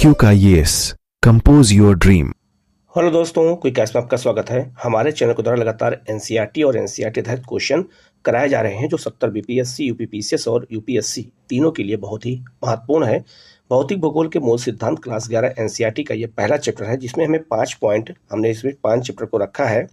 IQ का yes compose your dream. Hello दोस्तों, quick catch में आपका स्वागत है। हमारे चैनल के द्वारा लगातार एनसीईआरटी और एनसीईआरटी आधारित क्वेश्चन कराए जा रहे हैं जो 70 बीपीएससी, यूपीपीसीएस और यूपीएससी तीनों के लिए बहुत ही महत्वपूर्ण है। भौतिक भूगोल के मूल सिद्धांत क्लास 11 एनसीईआरटी का ये पहला चैप्टर है जिसमें हमें 5 पॉइंट हमने इसमें 5 चैप्टर को रखा है।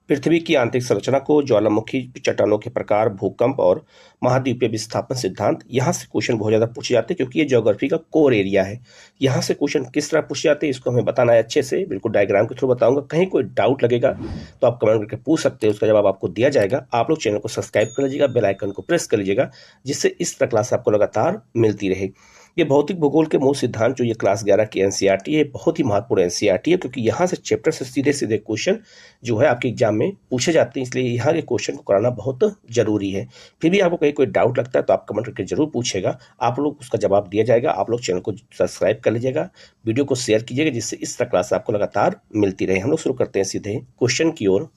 पृथ्वी की आंतरिक संरचना को, ज्वालामुखी चट्टानों के प्रकार, भूकंप और महाद्वीपीय विस्थापन सिद्धांत। यहाँ से क्वेश्चन बहुत ज़्यादा पूछे जाते हैं क्योंकि ये ज्योग्राफी का कोर एरिया है। यहाँ से क्वेश्चन किस तरह पूछे जाते हैं इसको हमें बताना है अच्छे से, बिल्कुल डायग्राम के थ्रू बताऊंगा। कहीं कोई डाउट लगेगा तो आप कमेंट करके पूछ सकते हैं, उसका जवाब आपको दिया जाएगा। आप लोग चैनल को सब्सक्राइब कर लीजिएगा, बेल आइकन को प्रेस कर लीजिएगा जिससे इस तरह क्लास आपको लगातार मिलती रहे। ये भौतिक भूगोल के मूल सिद्धांत जो ये क्लास 11 की एनसीईआरटी है, बहुत ही महत्वपूर्ण एनसीईआरटी है क्योंकि यहाँ से चैप्टर से सीधे सीधे क्वेश्चन जो है आपके एग्जाम में पूछे जाते हैं, इसलिए यहाँ के क्वेश्चन को कराना बहुत जरूरी है। फिर भी आपको कहीं कोई डाउट लगता है तो आप कमेंट करके जरूर पूछेगा, आप लोग उसका जवाब दिया जाएगा। आप लोग चैनल को सब्सक्राइब कर लीजिएगा, वीडियो को शेयर कीजिएगा जिससे इस तरह क्लास आपको लगातार मिलती रहे। हम लोग शुरू करते हैं सीधे क्वेश्चन की ओर।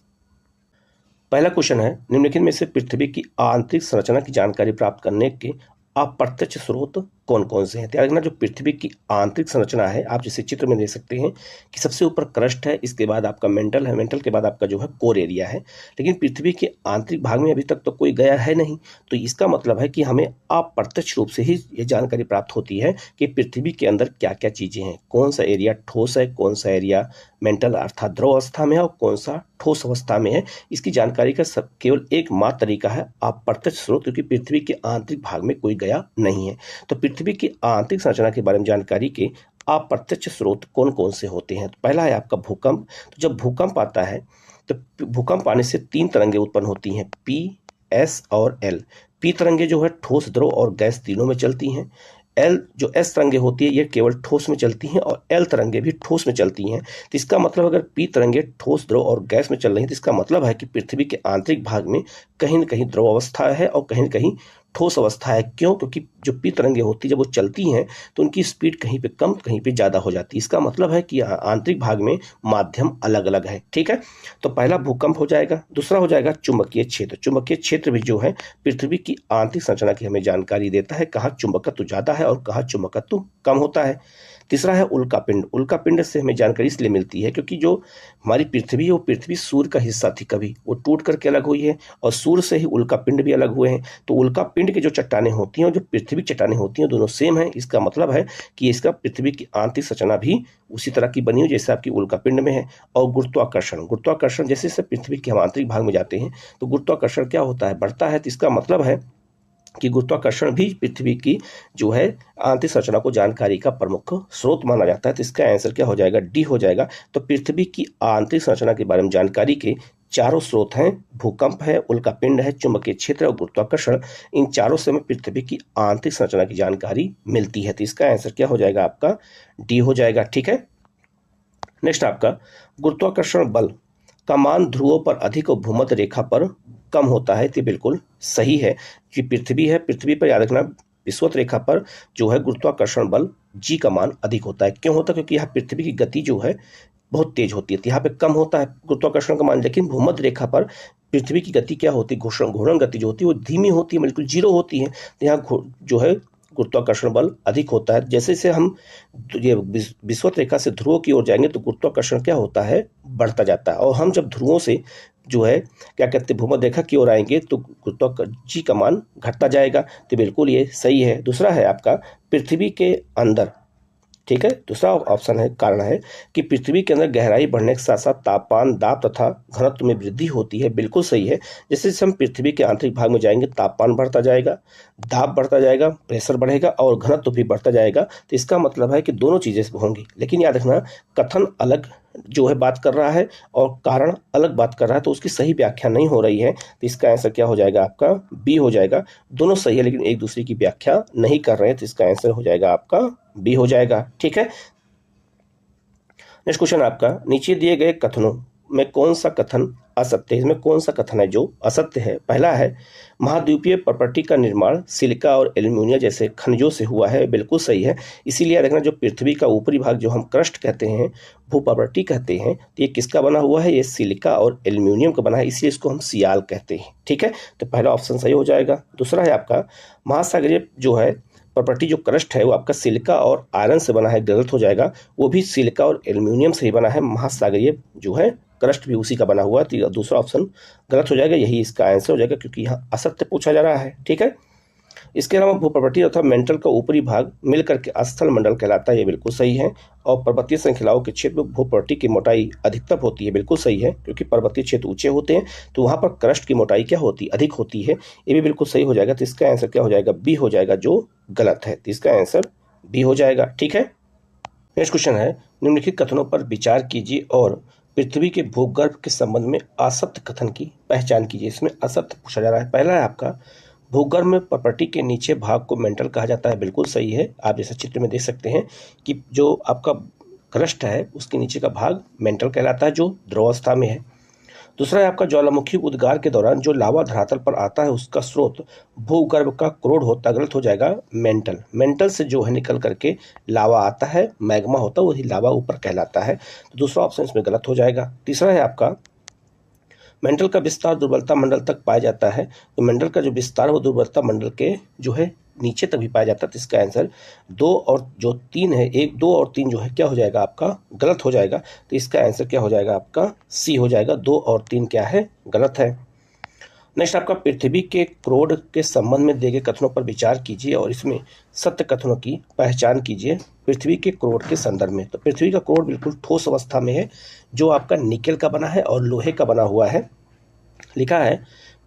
पहला क्वेश्चन है, निम्नलिखित में से पृथ्वी की आंतरिक संरचना की जानकारी प्राप्त करने के अप्रत्यक्ष स्रोत कौन कौन से हैं? ध्यान रखना, जो पृथ्वी की आंतरिक संरचना है, आप जैसे चित्र में देख सकते हैं कि सबसे ऊपर क्रस्ट है, इसके बाद आपका मेंटल है, मेंटल के बाद आपका जो है कोर एरिया है। लेकिन पृथ्वी के आंतरिक भाग में अभी तक तो कोई गया है नहीं, तो इसका मतलब है कि हमें अप्रत्यक्ष रूप से ही ये जानकारी प्राप्त होती है कि पृथ्वी के अंदर क्या क्या चीजें हैं, कौन सा एरिया ठोस है, कौन सा एरिया मेंटल अर्थात द्रव अवस्था में है और कौन सा ठोस अवस्था में है। इसकी जानकारी का केवल एकमात्र तरीका है अप्रत्यक्ष स्रोत, क्योंकि पृथ्वी के आंतरिक भाग में कोई गया नहीं है। तो पृथ्वी की आंतरिक संरचना के बारे में जानकारी के अप्रत्यक्ष स्रोत कौन कौन से होते हैं? तो पहला है आपका भूकंप। तो जब भूकंप आता है तो भूकंप आने से 3 तरंगें उत्पन्न होती हैं, पी, एस और एल। पी तरंगे जो है ठोस, द्रव और गैस तीनों में चलती हैं। एल जो एस तरंगे होती है ये केवल ठोस में चलती हैं और एल तरंगे भी ठोस में चलती हैं। तो इसका मतलब अगर पी तरंगे ठोस, द्रव और गैस में चल रही हैं तो इसका मतलब है कि पृथ्वी के आंतरिक भाग में कहीं न कहीं द्रव अवस्था है और कहीं न कहीं ठोस अवस्था है। क्यों? क्योंकि जो पी तरंगे होती है जब वो चलती हैं तो उनकी स्पीड कहीं पे कम कहीं पे ज़्यादा हो जाती है। इसका मतलब है कि आंतरिक भाग में माध्यम अलग अलग है। ठीक है, तो पहला भूकंप हो जाएगा। दूसरा हो जाएगा चुंबकीय क्षेत्र। चुंबकीय क्षेत्र भी जो है पृथ्वी की आंतरिक संरचना की हमें जानकारी देता है, कहाँ चुंबकत्व ज़्यादा है और कहाँ चुंबकत्व कम होता है। तीसरा है उल्कापिंड। उल्कापिंड से हमें जानकारी इसलिए मिलती है क्योंकि जो हमारी पृथ्वी है वो पृथ्वी सूर्य का हिस्सा थी, कभी वो टूट करके अलग हुई है और सूर्य से ही उल्कापिंड भी अलग हुए हैं। तो उल्कापिंड की जो चट्टानें होती हैं और जो पृथ्वी की चट्टानें होती हैं दोनों सेम है। इसका मतलब है कि इसका पृथ्वी की आंतरिक संरचना भी उसी तरह की बनी हुई जैसे आपकी उल्कापिंड में है। और गुरुत्वाकर्षण, गुरुत्वाकर्षण जैसे जैसे पृथ्वी के हम आंतरिक भाग में जाते हैं तो गुरुत्वाकर्षण क्या होता है, बढ़ता है। तो इसका मतलब है कि गुरुत्वाकर्षण भी पृथ्वी की जो है आंतरिक संरचना को जानकारी का प्रमुख स्रोत माना जाता है। तो इसका आंसर क्या हो जाएगा, डी हो जाएगा। तो पृथ्वी की आंतरिक संरचना के बारे में जानकारी के चारों स्रोत हैं, भूकंप है, उल्कापिंड है, चुंबकीय क्षेत्र और गुरुत्वाकर्षण। इन चारों से हमें पृथ्वी की आंतरिक संरचना की जानकारी मिलती है। तो इसका आंसर क्या हो जाएगा, आपका डी हो जाएगा। ठीक है, नेक्स्ट आपका गुरुत्वाकर्षण बल का मान ध्रुवों पर अधिक और भूमध्य रेखा पर कम होता है। तो बिल्कुल सही है कि पृथ्वी है, पृथ्वी पर याद रखना विषुवत रेखा पर जो है गुरुत्वाकर्षण बल जी का मान अधिक होता है। क्यों होता है? क्योंकि यहाँ पृथ्वी की गति जो है बहुत तेज होती है, तो यहाँ पे कम होता है गुरुत्वाकर्षण का मान। लेकिन भूमध्य रेखा पर पृथ्वी की गति क्या होती है, घूर्णन गति जो होती है वो धीमी होती है, बिल्कुल जीरो होती है। तो यहाँ जो है गुरुत्वाकर्षण बल अधिक होता है। जैसे जैसे हम ये विषुवत रेखा से ध्रुवों की ओर जाएंगे तो गुरुत्वाकर्षण क्या होता है, बढ़ता जाता है। और हम जब ध्रुवों से जो है क्या कहते हैं भूमध्य रेखा की ओर आएंगे तो गुरुत्वाकर्षण जी का मान घटता जाएगा। तो बिल्कुल ये सही है। दूसरा है आपका पृथ्वी के अंदर। ठीक है, दूसरा ऑप्शन है, कारण है कि पृथ्वी के अंदर गहराई बढ़ने के साथ साथ तापमान, दाब तथा घनत्व में वृद्धि होती है। बिल्कुल सही है। जैसे जैसे हम पृथ्वी के आंतरिक भाग में जाएंगे तापमान बढ़ता जाएगा, दाब बढ़ता जाएगा, प्रेशर बढ़ेगा और घनत्व भी बढ़ता जाएगा। तो इसका मतलब है कि दोनों चीज़ें होंगी। लेकिन याद रखना कथन अलग जो है बात कर रहा है और कारण अलग बात कर रहा है, तो उसकी सही व्याख्या नहीं हो रही है। तो इसका आंसर क्या हो जाएगा, आपका बी हो जाएगा। दोनों सही है लेकिन एक दूसरे की व्याख्या नहीं कर रहे हैं, तो इसका आंसर हो जाएगा आपका बी हो जाएगा। ठीक है, नेक्स्ट क्वेश्चन आपका, नीचे दिए गए कथनों में कौन सा कथन असत्य है? इसमें कौन सा कथन है जो असत्य है? पहला है महाद्वीपीय प्रॉपर्टी का निर्माण सिलिका और एल्यूमिनियम जैसे खनिजों से हुआ है। बिल्कुल सही है। इसीलिए देखना जो पृथ्वी का ऊपरी भाग जो हम क्रस्ट कहते हैं, भू प्रॉपर्टी कहते हैं, तो ये किसका बना हुआ है, ये सिलिका और एल्यूमिनियम का बना है, इसलिए इसको हम सियाल कहते हैं। ठीक है, तो पहला ऑप्शन सही हो जाएगा। दूसरा है आपका महासागरीय जो है प्रॉपर्टी जो क्रस्ट है वो आपका सिलिका और आयरन से बना है, गलत हो जाएगा। वो भी सिलिका और एल्यूमिनियम से ही बना है, महासागरीय जो है क्रस्ट भी उसी का बना हुआ है, तो दूसरा ऑप्शन गलत हो जाएगा, यही इसका आंसर हो जाएगा क्योंकि यहाँ असत्य पूछा जा रहा है। ठीक है, इसके अलावा भूप्रॉपर्टी अथवा मेंटल का ऊपरी भाग मिलकर के स्थल मंडल कहलाता है, ये बिल्कुल सही है। और पर्वतीय श्रृंखलाओं के क्षेत्र में भूप्रॉपर्टी की मोटाई अधिकतम होती है, बिल्कुल सही है, क्योंकि पर्वतीय क्षेत्र ऊंचे होते हैं तो वहां पर क्रस्ट की मोटाई क्या होती है, अधिक होती है, ये भी बिल्कुल सही हो जाएगा। तो इसका आंसर क्या हो जाएगा, बी हो जाएगा, जो गलत है। तो इसका आंसर बी हो जाएगा। ठीक है, नेक्स्ट क्वेश्चन है, निम्नलिखित कथनों पर विचार कीजिए और पृथ्वी के भूगर्भ के संबंध में असत्य कथन की पहचान कीजिए। इसमें असत्य पूछा जा रहा है। पहला है आपका, भूगर्भ में प्रॉपर्टी के नीचे भाग को मेंटल कहा जाता है, बिल्कुल सही है। आप जैसे चित्र में देख सकते हैं कि जो आपका क्रस्ट है उसके नीचे का भाग मेंटल कहलाता है, जो द्रवावस्था में है। दूसरा है आपका, ज्वालामुखी उद्गार के दौरान जो लावा धरातल पर आता है उसका स्रोत भूगर्भ का क्रोड होता है, गलत हो जाएगा, मेंटल। मेंटल से जो है निकल करके लावा आता है, मैग्मा होता है, वही लावा ऊपर कहलाता है, तो दूसरा ऑप्शन इसमें गलत हो जाएगा। तीसरा है आपका, मेंटल का विस्तार दुर्बलता मंडल तक पाया जाता है, तो मेंटल का जो विस्तार वो दुर्बलता मंडल के जो है नीचे तक भी पाया जाता है। तो इसका आंसर 2 और जो 3 है, 1, 2 और 3 जो है क्या हो जाएगा आपका, गलत हो जाएगा। तो इसका आंसर क्या हो जाएगा आपका, सी हो जाएगा। 2 और 3 क्या है, गलत है। नेक्स्ट आपका, पृथ्वी के क्रोड के संबंध में दिए गए कथनों पर विचार कीजिए और इसमें सत्य कथनों की पहचान कीजिए। पृथ्वी के क्रोड के संदर्भ में, तो पृथ्वी का क्रोड बिल्कुल ठोस अवस्था में है, जो आपका निकेल का बना है और लोहे का बना हुआ है। लिखा है,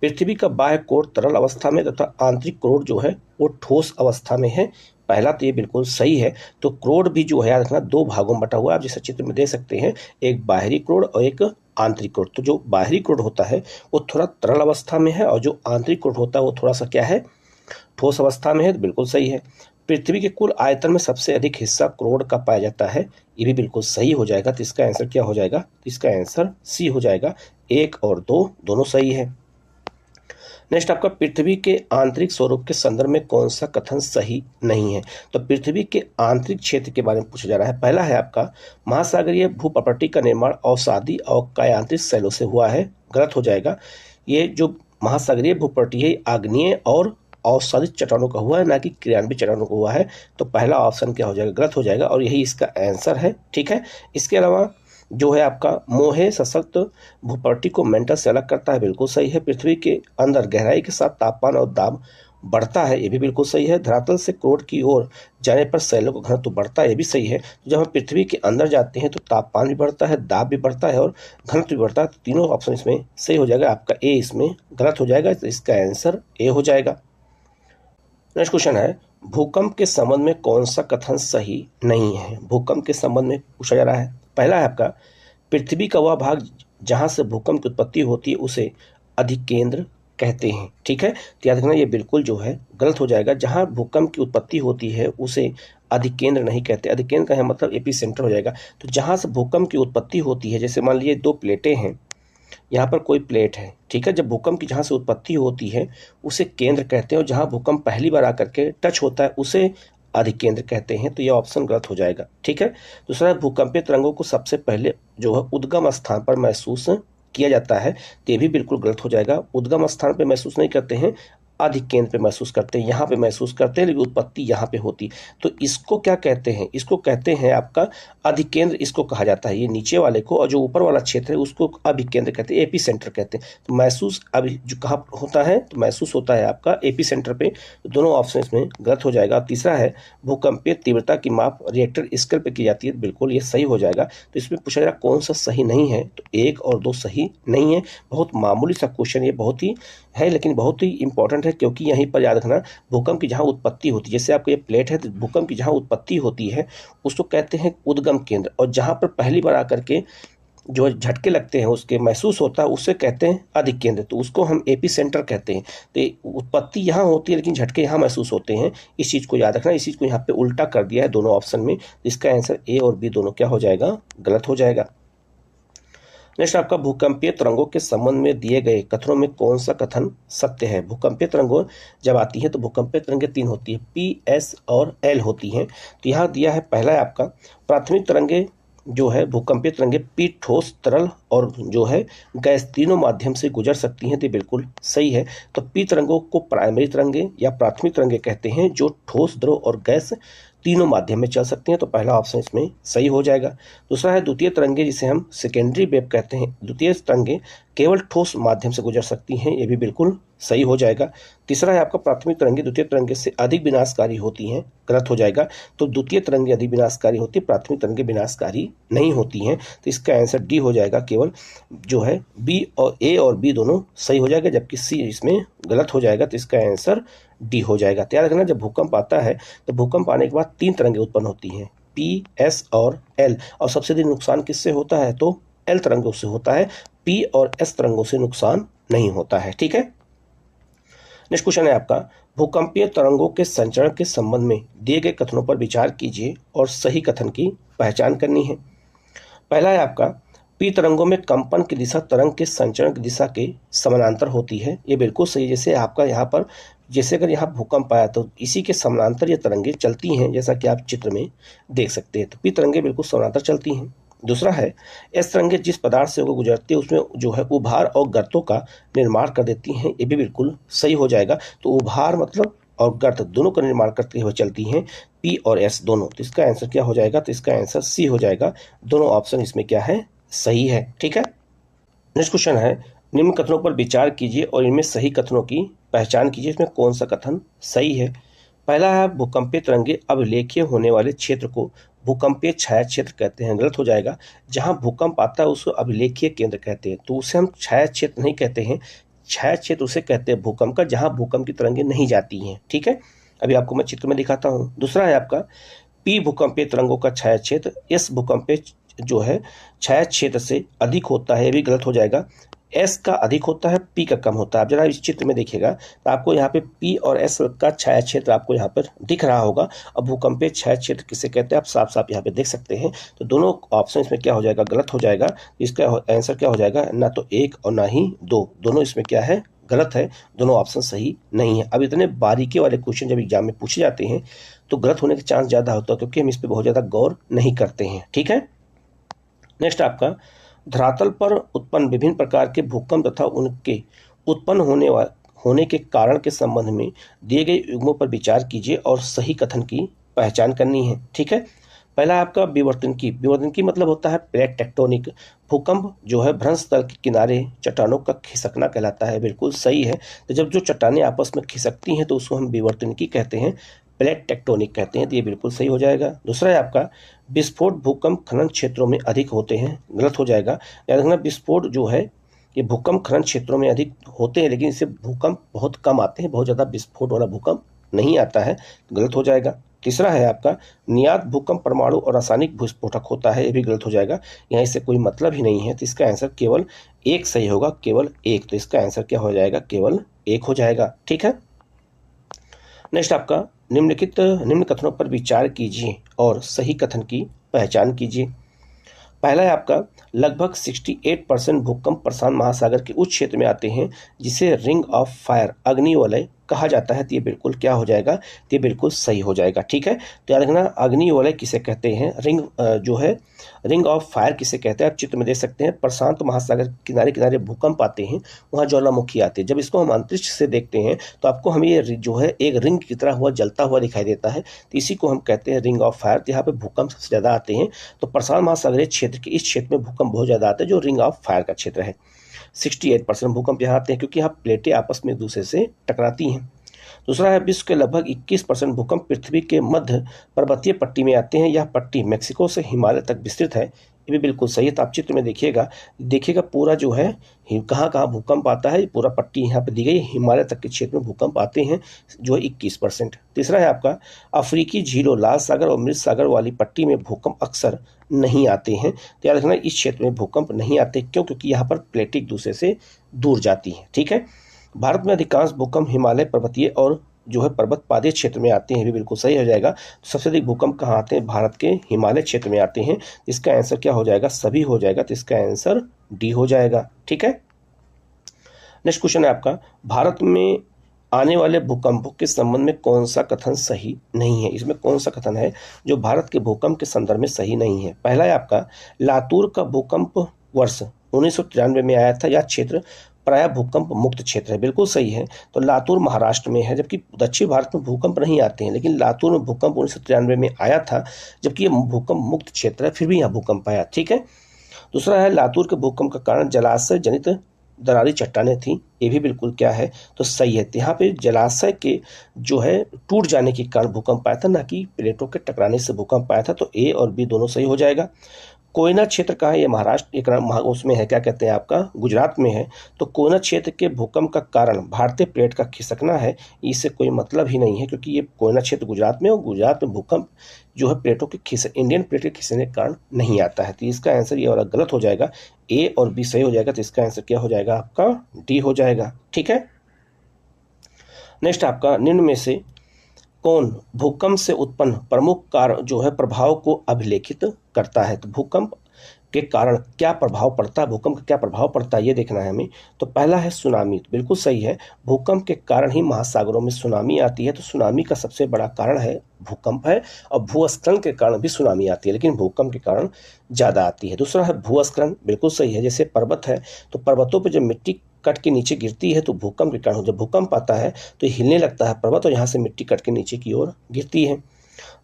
पृथ्वी का बाह्य कोर तरल अवस्था में तथा आंतरिक क्रोड जो है वो ठोस अवस्था में है। पहला तो ये बिल्कुल सही है। तो क्रोड भी जो है याद रखना 2 भागों में बटा हुआ है, आप जैसे चित्र में देख सकते हैं, एक बाहरी क्रोड और एक आंतरिक क्रोड। तो जो बाहरी क्रोड होता है वो थोड़ा तरल अवस्था में है और जो आंतरिक क्रोड होता है वो थोड़ा सा क्या है, ठोस अवस्था में है, तो बिल्कुल सही है। पृथ्वी के कुल आयतन में सबसे अधिक हिस्सा क्रोड का पाया जाता है, ये भी बिल्कुल सही हो जाएगा। तो इसका आंसर क्या हो जाएगा, तो इसका आंसर सी हो जाएगा। 1 और 2 दोनों सही है। नेक्स्ट आपका, पृथ्वी के आंतरिक स्वरूप के संदर्भ में कौन सा कथन सही नहीं है। तो पृथ्वी के आंतरिक क्षेत्र के बारे में पूछा जा रहा है। पहला है आपका, महासागरीय भूप्रॉपर्टी का निर्माण अवसादी और कायांतरिक शैलों से हुआ है, गलत हो जाएगा। ये जो महासागरीय भूप्रॉपर्टी है आग्नेय और अवसादित चट्टानों का हुआ है, ना कि क्रियान्वित चट्टानों का हुआ है। तो पहला ऑप्शन क्या हो जाएगा, गलत हो जाएगा और यही इसका आंसर है। ठीक है, इसके अलावा जो है आपका, मोहे सशक्त भूप्रॉपर्टी को मेंटल से अलग करता है, बिल्कुल सही है। पृथ्वी के अंदर गहराई के साथ तापमान और दाब बढ़ता है, ये भी बिल्कुल सही है। धरातल से क्रोड की ओर जाने पर शैलों का घनत्व बढ़ता है, ये भी सही है। तो जब हम पृथ्वी के अंदर जाते हैं तो तापमान भी बढ़ता है, दाब भी बढ़ता है और घनत्व भी बढ़ता है। तो तीनों ऑप्शन इसमें सही हो जाएगा, आपका ए इसमें गलत हो जाएगा। तो इसका आंसर ए हो जाएगा। नेक्स्ट क्वेश्चन है, भूकंप के संबंध में कौन सा कथन सही नहीं है। भूकंप के संबंध में पूछा जा रहा है। पहला है आपका, पृथ्वी का वह भाग जहां से भूकंप की उत्पत्ति होती है उसे अधिकेंद्र कहते हैं। ठीक है, तो याद रखना ये बिल्कुल जो है गलत हो जाएगा। जहां भूकंप की उत्पत्ति होती है उसे अधिकेंद्र नहीं कहते। अधिकेंद्र का है मतलब एपी सेंटर हो जाएगा। तो जहां से भूकंप की उत्पत्ति होती है, जैसे मान लीजिए 2 प्लेटें हैं, यहाँ पर कोई प्लेट है, ठीक है, जब भूकंप की जहाँ से उत्पत्ति होती है उसे केंद्र कहते हैं और जहाँ भूकंप पहली बार आकर के टच होता है उसे अधिकेंद्र कहते हैं। तो यह ऑप्शन गलत हो जाएगा। ठीक है, दूसरा, भूकंपीय तरंगों को सबसे पहले जो है उद्गम स्थान पर महसूस किया जाता है, तो ये भी बिल्कुल गलत हो जाएगा। उद्गम स्थान पर महसूस नहीं करते हैं, अधिकेंद्र पे महसूस करते हैं, यहाँ पे महसूस करते हैं, लेकिन उत्पत्ति यहाँ पे होती। तो इसको क्या कहते हैं, इसको कहते हैं आपका अधिकेंद्र, इसको कहा जाता है, ये नीचे वाले को, और जो ऊपर वाला क्षेत्र है उसको अभिकेंद्र कहते हैं, एपी सेंटर कहते हैं। तो महसूस अभी जो कहाँ होता है, तो महसूस होता है आपका एपी सेंटर पे। तो दोनों ऑप्शन इसमें गलत हो जाएगा। तीसरा है, भूकंपीय तीव्रता की माप रिएक्टर स्केल पे की जाती है, बिल्कुल ये सही हो जाएगा। तो इसमें पूछा जा रहा कौन सा सही नहीं है, तो 1 और 2 सही नहीं है। बहुत मामूली सा क्वेश्चन ये बहुत ही है, लेकिन बहुत ही इंपॉर्टेंट है, क्योंकि यहीं पर याद रखना भूकंप की जहाँ उत्पत्ति होती है, जैसे आपको ये प्लेट है, तो भूकंप की जहाँ उत्पत्ति होती है उसको कहते हैं उद्गम केंद्र, और जहाँ पर पहली बार आकर के जो झटके लगते हैं उसके महसूस होता है उसे कहते हैं अधिकेंद्र, तो उसको हम एपी सेंटर कहते हैं। तो उत्पत्ति यहाँ होती है लेकिन झटके यहाँ महसूस होते हैं, इस चीज़ को याद रखना। इस चीज़ को यहाँ पे उल्टा कर दिया है दोनों ऑप्शन में, इसका आंसर ए और बी दोनों क्या हो जाएगा, गलत हो जाएगा। नेक्स्ट आपका, भूकंपीय तरंगों के संबंध में दिए गए कथनों में कौन सा कथन सत्य है। भूकंपीय तरंगों जब आती हैं तो भूकंपीय तरंगें 3 होती है, पी, एस और एल होती हैं। तो यहाँ दिया है, पहला है आपका, प्राथमिक तरंगें जो है भूकंपीय तरंगे पी ठोस, तरल और जो है गैस तीनों माध्यम से गुजर सकती हैं, तो बिल्कुल सही है। तो पी तरंगों को प्राइमरी तरंगे या प्राथमिक तरंगे कहते हैं, जो ठोस, द्रव और गैस तीनों माध्यम में चल सकती हैं, तो पहला ऑप्शन इसमें सही हो जाएगा। दूसरा है द्वितीय तरंगे, जिसे हम सेकेंडरी वेव कहते हैं। द्वितीय तरंगे केवल ठोस माध्यम से गुजर सकती हैं, ये भी बिल्कुल सही हो जाएगा। तीसरा है आपका प्राथमिक तरंगे द्वितीय तरंगे से अधिक विनाशकारी होती हैं, गलत हो जाएगा। तो द्वितीय तरंगे अधिक विनाशकारी होती है, प्राथमिक तरंगे विनाशकारी नहीं होती हैं, तो इसका आंसर डी हो जाएगा। केवल जो है बी और ए और बी दोनों सही हो जाएगा, जबकि सी इसमें गलत हो जाएगा, तो इसका आंसर डी हो जाएगा। तैयार रखना, जब भूकंप आता है तो भूकंप आने के बाद तीन तरंगे उत्पन्न होती हैं, पी, एस और एल, और सबसे अधिक नुकसान किससे होता है, तो एल तरंगों से होता है। पी और एस तरंगों से नुकसान नहीं होता है। ठीक है, नेक्स्ट क्वेश्चन है आपका, भूकंपीय तरंगों के संचरण के संबंध में दिए गए कथनों पर विचार कीजिए और सही कथन की पहचान करनी है। पहला है आपका, पी तरंगों में कंपन की दिशा तरंग के संचरण की दिशा के समानांतर होती है, ये बिल्कुल सही। जैसे आपका यहाँ पर, जैसे अगर यहाँ भूकंप आया तो इसी के समानांतर ये तरंगे चलती हैं, जैसा कि आप चित्र में देख सकते हैं, तो पी तरंगे बिल्कुल समानांतर चलती हैं। दूसरा है, एस तरंगे जिस पदार्थ से होकर गुजरती है उसमें जो है उभार और गर्तों का निर्माण कर देती हैं, ये भी बिल्कुल सही हो जाएगा। तो उभार मतलब और गर्त दोनों का निर्माण करते हुए चलती हैं, पी और एस दोनों, तो इसका आंसर क्या हो जाएगा, तो इसका आंसर सी हो जाएगा। दोनों ऑप्शन इसमें क्या है, सही है। ठीक है, नेक्स्ट क्वेश्चन है, निम्न कथनों पर विचार कीजिए और इनमें सही कथनों की पहचान कीजिए, इसमें कौन सा कथन सही है। पहला है, भूकंपीय तरंगे अभिलेखीय होने वाले क्षेत्र को भूकंपीय छाया क्षेत्र कहते हैं, गलत हो जाएगा। जहां भूकंप आता है उसको अभिलेखीय केंद्र कहते हैं, तो उसे हम छाया क्षेत्र नहीं कहते हैं। छाया क्षेत्र उसे कहते हैं भूकंप का, जहां भूकंप की तरंगे नहीं जाती हैं। ठीक है, अभी आपको मैं चित्र में दिखाता हूं। दूसरा है आपका, पी भूकंपीय तरंगों का छाया क्षेत्र एस भूकंपीय जो है छाया क्षेत्र से अधिक होता है, ये भी गलत हो जाएगा। एस का अधिक होता है, पी का कम होता है। आप जरा इस चित्र में देखिएगा तो आपको यहाँ पे पी और एस का छाया क्षेत्र आपको यहाँ पर दिख रहा होगा। अब भूकंपीय छाया क्षेत्र किसे कहते हैं आप साफ साफ यहाँ पे देख सकते हैं। तो दोनों ऑप्शन इसमें क्या हो जाएगा, गलत हो जाएगा। इसका आंसर क्या हो जाएगा, ना तो एक और ना ही दो, दोनों इसमें क्या है, गलत है। दोनों ऑप्शन सही नहीं है। अब इतने बारीकी वाले क्वेश्चन जब एग्जाम में पूछे जाते हैं तो गलत होने के चांस ज़्यादा होता है, क्योंकि हम इस पर बहुत ज़्यादा गौर नहीं करते हैं। ठीक है, नेक्स्ट आपका, धरातल पर उत्पन्न विभिन्न प्रकार के भूकंप तथा उनके उत्पन्न होने के कारण के संबंध में दिए गए युग्मों पर विचार कीजिए और सही कथन की पहचान करनी है। ठीक है, पहला आपका विवर्तन की मतलब होता है प्लेट टेक्टोनिक। भूकंप जो है भ्रंश स्थल के किनारे चट्टानों का खिसकना कहलाता है, बिल्कुल सही है। तो जब जो चट्टानें आपस में खिसकती हैं तो उसको हम विवर्तनिकी कहते हैं, प्लेट टेक्टोनिक कहते हैं, तो ये बिल्कुल सही हो जाएगा। दूसरा है आपका, विस्फोट भूकंप खनन क्षेत्रों में अधिक होते हैं, गलत हो जाएगा। याद रखना, विस्फोट जो है ये भूकंप खनन क्षेत्रों में अधिक होते हैं, लेकिन इससे भूकंप बहुत कम आते हैं, बहुत ज़्यादा विस्फोट वाला भूकंप नहीं आता है, गलत हो जाएगा। तीसरा है आपका, नियात भूकंप परमाणु और रासायनिक विस्फोटक होता है, ये भी गलत हो जाएगा। यहाँ इससे कोई मतलब ही नहीं है, तो इसका आंसर केवल एक सही होगा, केवल एक। तो इसका आंसर क्या हो जाएगा, केवल एक हो जाएगा। ठीक है, नेक्स्ट आपका, निम्न कथनों पर विचार कीजिए और सही कथन की पहचान कीजिए। पहला है आपका, लगभग 68% भूकंप प्रशांत महासागर के उस क्षेत्र में आते हैं जिसे रिंग ऑफ फायर अग्नि वलय कहा जाता है, तो ये बिल्कुल क्या हो जाएगा, तो ये बिल्कुल सही हो जाएगा। ठीक है, तो याद रखना, अग्नि वलय किसे कहते हैं, जो है रिंग ऑफ फायर किसे कहते हैं, आप चित्र में देख सकते हैं। प्रशांत महासागर किनारे किनारे भूकंप आते हैं, वहाँ ज्वालामुखी आते हैं। जब इसको हम अंतरिक्ष से देखते हैं तो आपको हमें ये जो है एक रिंग की तरह हुआ जलता हुआ दिखाई देता है, तो इसी को हम कहते हैं रिंग ऑफ फायर। तो यहाँ पे भूकंप सबसे ज़्यादा आते हैं, तो प्रशांत महासागरीय क्षेत्र के इस क्षेत्र में भूकंप बहुत ज़्यादा आते हैं, जो रिंग ऑफ फायर का क्षेत्र है। 68% भूकंप यहाँ आते हैं, क्योंकि यहाँ प्लेटें आपस में एक दूसरे से टकराती हैं। दूसरा है, विश्व के लगभग 21% भूकंप पृथ्वी के मध्य पर्वतीय पट्टी में आते हैं। यह पट्टी मेक्सिको से हिमालय तक विस्तृत है, ये भी बिल्कुल सही है। तो आप चित्र में देखिएगा पूरा जो है कहाँ कहाँ भूकंप आता है, पूरा पट्टी यहाँ पे दी गई। हिमालय तक के क्षेत्र में भूकंप आते हैं, जो है 21%। तीसरा है आपका, अफ्रीकी झीलों, लाल सागर और मृत सागर वाली पट्टी में भूकंप अक्सर नहीं आते हैं। तो याद रखना, इस क्षेत्र में भूकंप नहीं आते, क्यों, क्योंकि यहाँ पर प्लेटें एक दूसरे से दूर जाती हैं। ठीक है, भारत में अधिकांश भूकंप हिमालय पर्वतीय और जो है पर्वत पादीय क्षेत्र में आते हैं, भी बिल्कुल सही हो जाएगा। तो सबसे अधिक भूकंप कहाँ आते हैं, भारत के हिमालय क्षेत्र में आते हैं। इसका आंसर क्या हो जाएगा, सभी हो जाएगा, तो इसका आंसर डी हो जाएगा। ठीक है, नेक्स्ट क्वेश्चन है आपका, भारत में आने वाले भूकंपों के संबंध में कौन सा कथन सही नहीं है? इसमें कौन सा कथन है जो भारत के भूकंप के संदर्भ में सही नहीं है? पहला है आपका, लातूर का भूकंप वर्ष 1993 में आया था, यह क्षेत्र प्राय भूकंप मुक्त क्षेत्र है। बिल्कुल सही है। तो लातूर महाराष्ट्र में है, जबकि दक्षिण भारत में भूकंप नहीं आते हैं, लेकिन लातूर में भूकंप 1993 में आया था, जबकि यह भूकंप मुक्त क्षेत्र है, फिर भी यहाँ भूकंप आया। ठीक है। दूसरा है, लातूर के भूकंप का कारण जलाशय जनित दरारी चट्टानें थी। ये भी बिल्कुल क्या है, तो सही है। यहाँ पे जलाशय के जो है टूट जाने के कारण भूकंप आया था, ना कि प्लेटों के टकराने से भूकंप आया था। तो ए और बी दोनों सही हो जाएगा। कोयना क्षेत्र कहाँ है? ये महाराष्ट्र एक उसमें है, क्या कहते हैं आपका, गुजरात में है। तो कोयना क्षेत्र के भूकंप का कारण भारतीय प्लेट का खिसकना है, इससे कोई मतलब ही नहीं है, क्योंकि ये कोयना क्षेत्र गुजरात में, और गुजरात में भूकंप जो है प्लेटों के इंडियन प्लेट के खिसकने के कारण नहीं आता है। तो इसका आंसर ये वाला गलत हो जाएगा, ए और बी सही हो जाएगा। तो इसका आंसर क्या हो जाएगा आपका, डी हो जाएगा। ठीक है। नेक्स्ट आपका, निम्न में से कौन भूकंप से उत्पन्न प्रमुख कारण जो है प्रभाव को अभिलेखित करता है? तो भूकंप के कारण क्या प्रभाव पड़ता है, भूकंप का क्या प्रभाव पड़ता है, ये देखना है हमें। तो पहला है सुनामी। बिल्कुल सही है। भूकंप के कारण ही महासागरों में सुनामी आती है। तो सुनामी का सबसे बड़ा कारण है भूकंप है, और भूस्खलन के कारण भी सुनामी आती है, लेकिन भूकंप के कारण ज़्यादा आती है। दूसरा है भूस्खलन। बिल्कुल सही है। जैसे पर्वत है, तो पर्वतों पर जब मिट्टी कट के नीचे गिरती है तो भूकंप के कारण, जब भूकंप आता है तो हिलने लगता है पर्वत, और यहाँ से मिट्टी कट के नीचे की ओर गिरती है।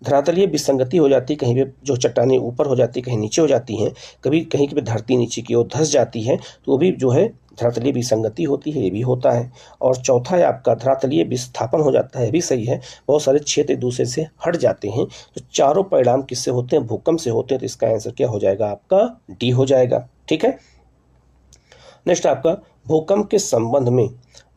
धरातलीय विसंगति हो जाती है, कहीं पे जो चट्टानें ऊपर हो जाती है, कहीं नीचे हो जाती हैं, कभी कहीं पे धरती नीचे की ओर धंस जाती है, तो वो भी जो है धरातलीय विसंगति होती है, ये भी होता है। और चौथा है आपका, धरातलीय विस्थापन हो जाता है, भी सही है। बहुत सारे क्षेत्र एक दूसरे से हट जाते हैं। तो चारों परिणाम किससे होते हैं? भूकंप से होते हैं। तो इसका आंसर क्या हो जाएगा आपका, डी हो जाएगा। ठीक है। नेक्स्ट आपका, भूकंप के संबंध में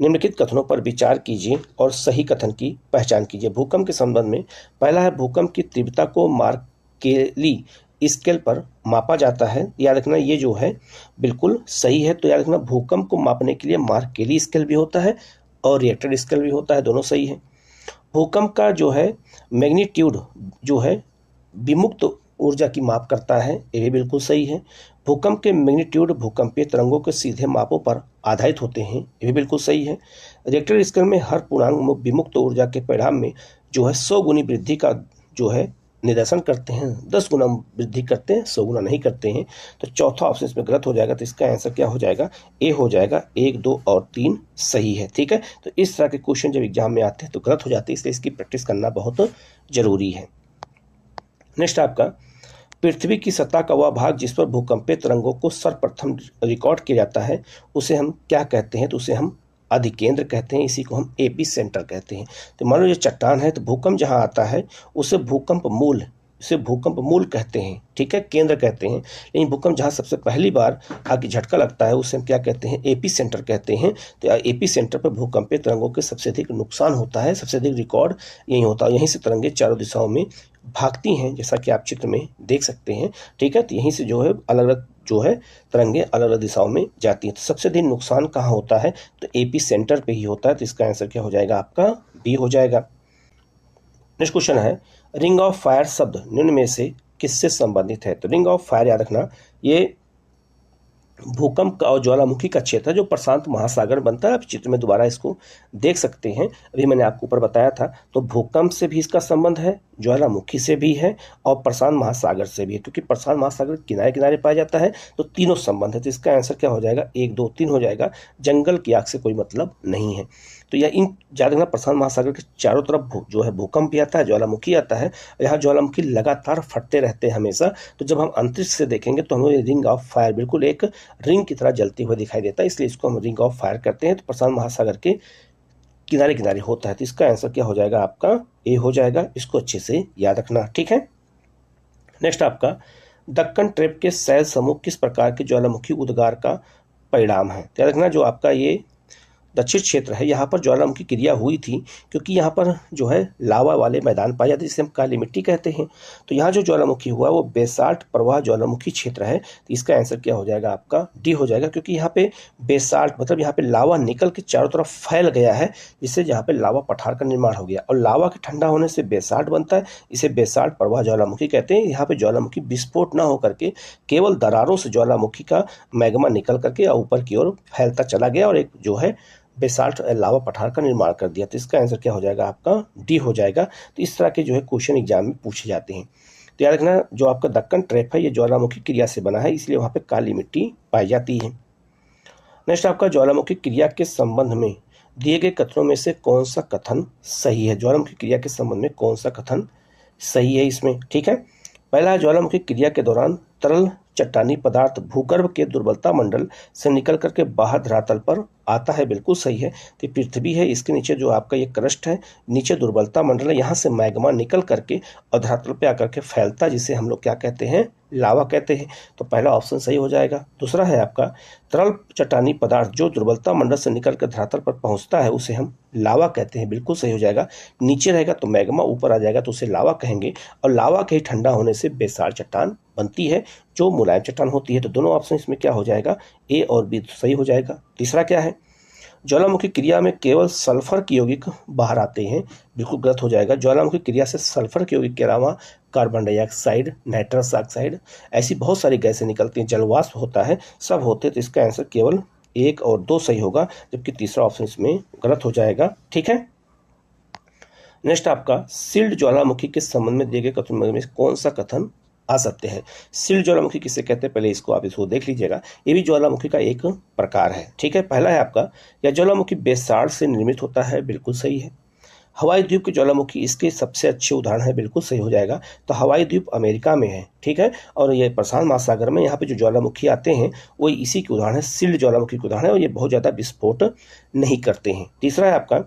निम्नलिखित कथनों पर विचार कीजिए और सही कथन की पहचान कीजिए। भूकंप के संबंध में पहला है, भूकंप की तीव्रता को मार्केली स्केल पर मापा जाता है। याद रखना ये जो है बिल्कुल सही है। तो याद रखना, भूकंप को मापने के लिए मार्केली स्केल भी होता है और रिएक्टर स्केल भी होता है, दोनों सही है। भूकंप का जो है मैग्नीट्यूड जो है विमुक्त ऊर्जा की माप करता है, ये भी बिल्कुल सही है। भूकंप के मैग्नीट्यूड भूकंपीय तरंगों के सीधे मापों पर आधारित होते हैं, ये भी बिल्कुल सही है। रिएक्टर स्केल में हर पूर्णांक विमुक्त ऊर्जा के परिणाम में जो है 100 गुनी वृद्धि का जो है निदर्शन करते हैं, 10 गुना वृद्धि करते हैं, 100 गुना नहीं करते हैं। तो चौथा ऑप्शन इसमें गलत हो जाएगा। तो इसका आंसर क्या हो जाएगा, ए हो जाएगा। 1, 2 और 3 सही है। ठीक है। तो इस तरह के क्वेश्चन जब एग्जाम में आते हैं तो गलत हो जाते हैं, इसलिए इसकी प्रैक्टिस करना बहुत जरूरी है। नेक्स्ट आपका, पृथ्वी की सतह का वह भाग जिस पर भूकंपीय तरंगों को सर्वप्रथम रिकॉर्ड किया जाता है उसे हम क्या कहते हैं? तो उसे हम अधिकेंद्र कहते हैं, इसी को हम एपी सेंटर कहते हैं। तो मान लो ये चट्टान है, तो भूकंप जहाँ आता है उसे भूकंप मूल कहते हैं। ठीक है, केंद्र कहते हैं। लेकिन भूकंप जहाँ सबसे पहली बार आगे झटका लगता है उसे हम क्या कहते हैं? एपी सेंटर कहते हैं। तो एपी सेंटर पर भूकंपीय तरंगों के सबसे अधिक नुकसान होता है, सबसे अधिक रिकॉर्ड यही होता है। यहीं से तरंगे चारों दिशाओं में भागती हैं, जैसा कि आप चित्र में देख सकते हैं। ठीक है। तो यहीं से जो है अलग अलग जो है तरंगे अलग अलग दिशाओं में जाती हैं। तो सबसे अधिक नुकसान कहाँ होता है? तो एपी सेंटर पे ही होता है। तो इसका आंसर क्या हो जाएगा आपका, बी हो जाएगा। नेक्स्ट क्वेश्चन है, रिंग ऑफ फायर शब्द निम्न में से किससे संबंधित है? तो रिंग ऑफ फायर याद रखना, ये भूकंप का और ज्वालामुखी का क्षेत्र है जो प्रशांत महासागर बनता है। आप चित्र में दोबारा इसको देख सकते हैं, अभी मैंने आपको ऊपर बताया था। तो भूकंप से भी इसका संबंध है, ज्वालामुखी से भी है और प्रशांत महासागर से भी है, क्योंकि प्रशांत महासागर किनारे किनारे पाया जाता है। तो तीनों संबंध है। तो इसका आंसर क्या हो जाएगा, 1, 2, 3 हो जाएगा। जंगल की आग से कोई मतलब नहीं है। तो यह इन याद रखना, प्रशांत महासागर के चारों तरफ जो है भूकंप भी आता है, ज्वालामुखी आता है। यहाँ ज्वालामुखी लगातार फटते रहते हैं हमेशा। तो जब हम अंतरिक्ष से देखेंगे तो हमें रिंग ऑफ फायर बिल्कुल एक रिंग की तरह जलती हुई दिखाई देता है, इसलिए इसको हम रिंग ऑफ फायर करते हैं। तो प्रशांत महासागर के किनारे किनारे होता है। तो इसका आंसर क्या हो जाएगा आपका, ए हो जाएगा। इसको अच्छे से याद रखना। ठीक है। नेक्स्ट आपका, दक्कन ट्रेप के शैल समूह किस प्रकार के ज्वालामुखी उद्गार का परिणाम है? याद रखना, जो आपका ये दक्षिण क्षेत्र है, यहाँ पर ज्वालामुखी क्रिया हुई थी, क्योंकि यहाँ पर जो है लावा वाले मैदान पाए जाते हैं, जिसे हम काली मिट्टी कहते हैं। तो यहाँ जो ज्वालामुखी हुआ वो बेसाल्ट प्रवाह ज्वालामुखी क्षेत्र है। तो इसका आंसर क्या हो जाएगा आपका, डी हो जाएगा, क्योंकि यहाँ पे बेसाल्ट मतलब यहाँ पे लावा निकल के चारों तरफ फैल गया है, जिससे यहाँ पे लावा पठार का निर्माण हो गया, और लावा के ठंडा होने से बेसाल्ट बनता है। इसे बेसाल्ट प्रवाह ज्वालामुखी कहते हैं। यहाँ पे ज्वालामुखी विस्फोट न होकर के केवल दरारों से ज्वालामुखी का मैग्मा निकल करके ऊपर की ओर फैलता चला गया, और एक जो है बेसाल्ट लावा पठार का निर्माण कर दिया। तो इसका आंसर क्या हो जाएगा आपका डी हो जाएगा। तो इस तरह के जो है क्वेश्चन एग्जाम में पूछे जाते हैं। तो याद रखना जो आपका दक्कन ट्रैप है ये ज्वालामुखी क्रिया से बना है, इसलिए वहाँ पे काली मिट्टी पाई जाती है। नेक्स्ट आपका ज्वालामुखी क्रिया के संबंध में दिए गए कथनों में से कौन सा कथन सही है। ज्वालामुखी क्रिया के संबंध में कौन सा कथन सही है इसमें, ठीक है। पहला है ज्वालामुखी क्रिया के दौरान तरल चट्टानी पदार्थ भूगर्भ के दुर्बलता मंडल से निकल करके बाहर धरातल पर आता है, बिल्कुल सही है। तो पृथ्वी है, इसके नीचे जो आपका ये क्रस्ट है, नीचे दुर्बलता मंडल है, यहाँ से मैग्मा निकल करके और धरातल पे आकर के फैलता, जिसे हम लोग क्या कहते हैं, लावा कहते हैं। तो पहला ऑप्शन सही हो जाएगा। दूसरा है आपका तरल चट्टानी पदार्थ जो दुर्बलता मंडल से निकल कर धरातल पर पहुंचता है उसे हम लावा कहते हैं, बिल्कुल सही हो जाएगा। नीचे रहेगा तो मैग्मा, ऊपर आ जाएगा तो उसे लावा कहेंगे, और लावा के ठंडा होने से बेसाल्ट चट्टान बनती है जो मुलायम चट्टान होती है। तो दोनों ऑप्शन इसमें क्या हो जाएगा, ए और बी सही हो जाएगा। तीसरा क्या है, ज्वालामुखी क्रिया में केवल सल्फर के यौगिक बाहर आते हैं, बिल्कुल गलत हो जाएगा। ज्वालामुखी क्रिया से सल्फर के यौगिक के अलावा कार्बन डाइऑक्साइड, नाइट्रस ऑक्साइड, ऐसी बहुत सारी गैसें निकलती हैं, जलवाष्प होता है, सब होते हैं। तो इसका आंसर केवल 1 और 2 सही होगा, जबकि तीसरा ऑप्शन इसमें गलत हो जाएगा, ठीक है। नेक्स्ट आपका सील्ड ज्वालामुखी के संबंध में दिए गए कथन में कौन सा कथन असत्य है। सील्ड ज्वालामुखी किसे कहते हैं, पहले आप इसको देख लीजिएगा। ये भी ज्वालामुखी का एक प्रकार है, ठीक है। पहला है आपका यह ज्वालामुखी बेसाल्ट से निर्मित होता है, बिल्कुल सही है। हवाई द्वीप के ज्वालामुखी इसके सबसे अच्छे उदाहरण है, बिल्कुल सही हो जाएगा। तो हवाई द्वीप अमेरिका में है, ठीक है, और ये प्रशांत महासागर में यहाँ पे जो ज्वालामुखी आते हैं वो इसी के उदाहरण है, सील्ड ज्वालामुखी के उदाहरण है, और ये बहुत ज़्यादा विस्फोट नहीं करते हैं। तीसरा है आपका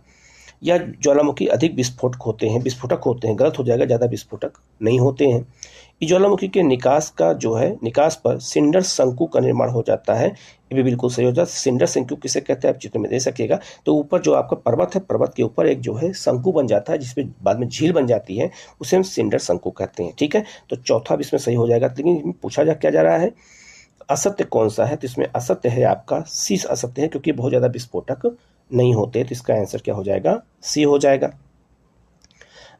यह ज्वालामुखी अधिक विस्फोटक होते हैं, गलत हो जाएगा, ज़्यादा विस्फोटक नहीं होते हैं। इस ज्वालामुखी के निकास का जो है, निकास पर सिंडर शंकु का निर्माण हो जाता है, ये भी बिल्कुल सही हो जाता है। सिंडर शंकु किसे कहते हैं आप चित्र में दे सकिएगा। तो ऊपर जो आपका पर्वत है, पर्वत के ऊपर एक जो है शंकु बन जाता है, जिसमें बाद में झील बन जाती है, उसे हम सिंडर शंकु कहते हैं, ठीक है। तो चौथा भी इसमें सही हो जाएगा। लेकिन पूछा क्या जा रहा है, असत्य कौन सा है, तो इसमें असत्य है आपका सी असत्य है, क्योंकि बहुत ज़्यादा विस्फोटक नहीं होते। तो इसका आंसर क्या हो जाएगा, सी हो जाएगा।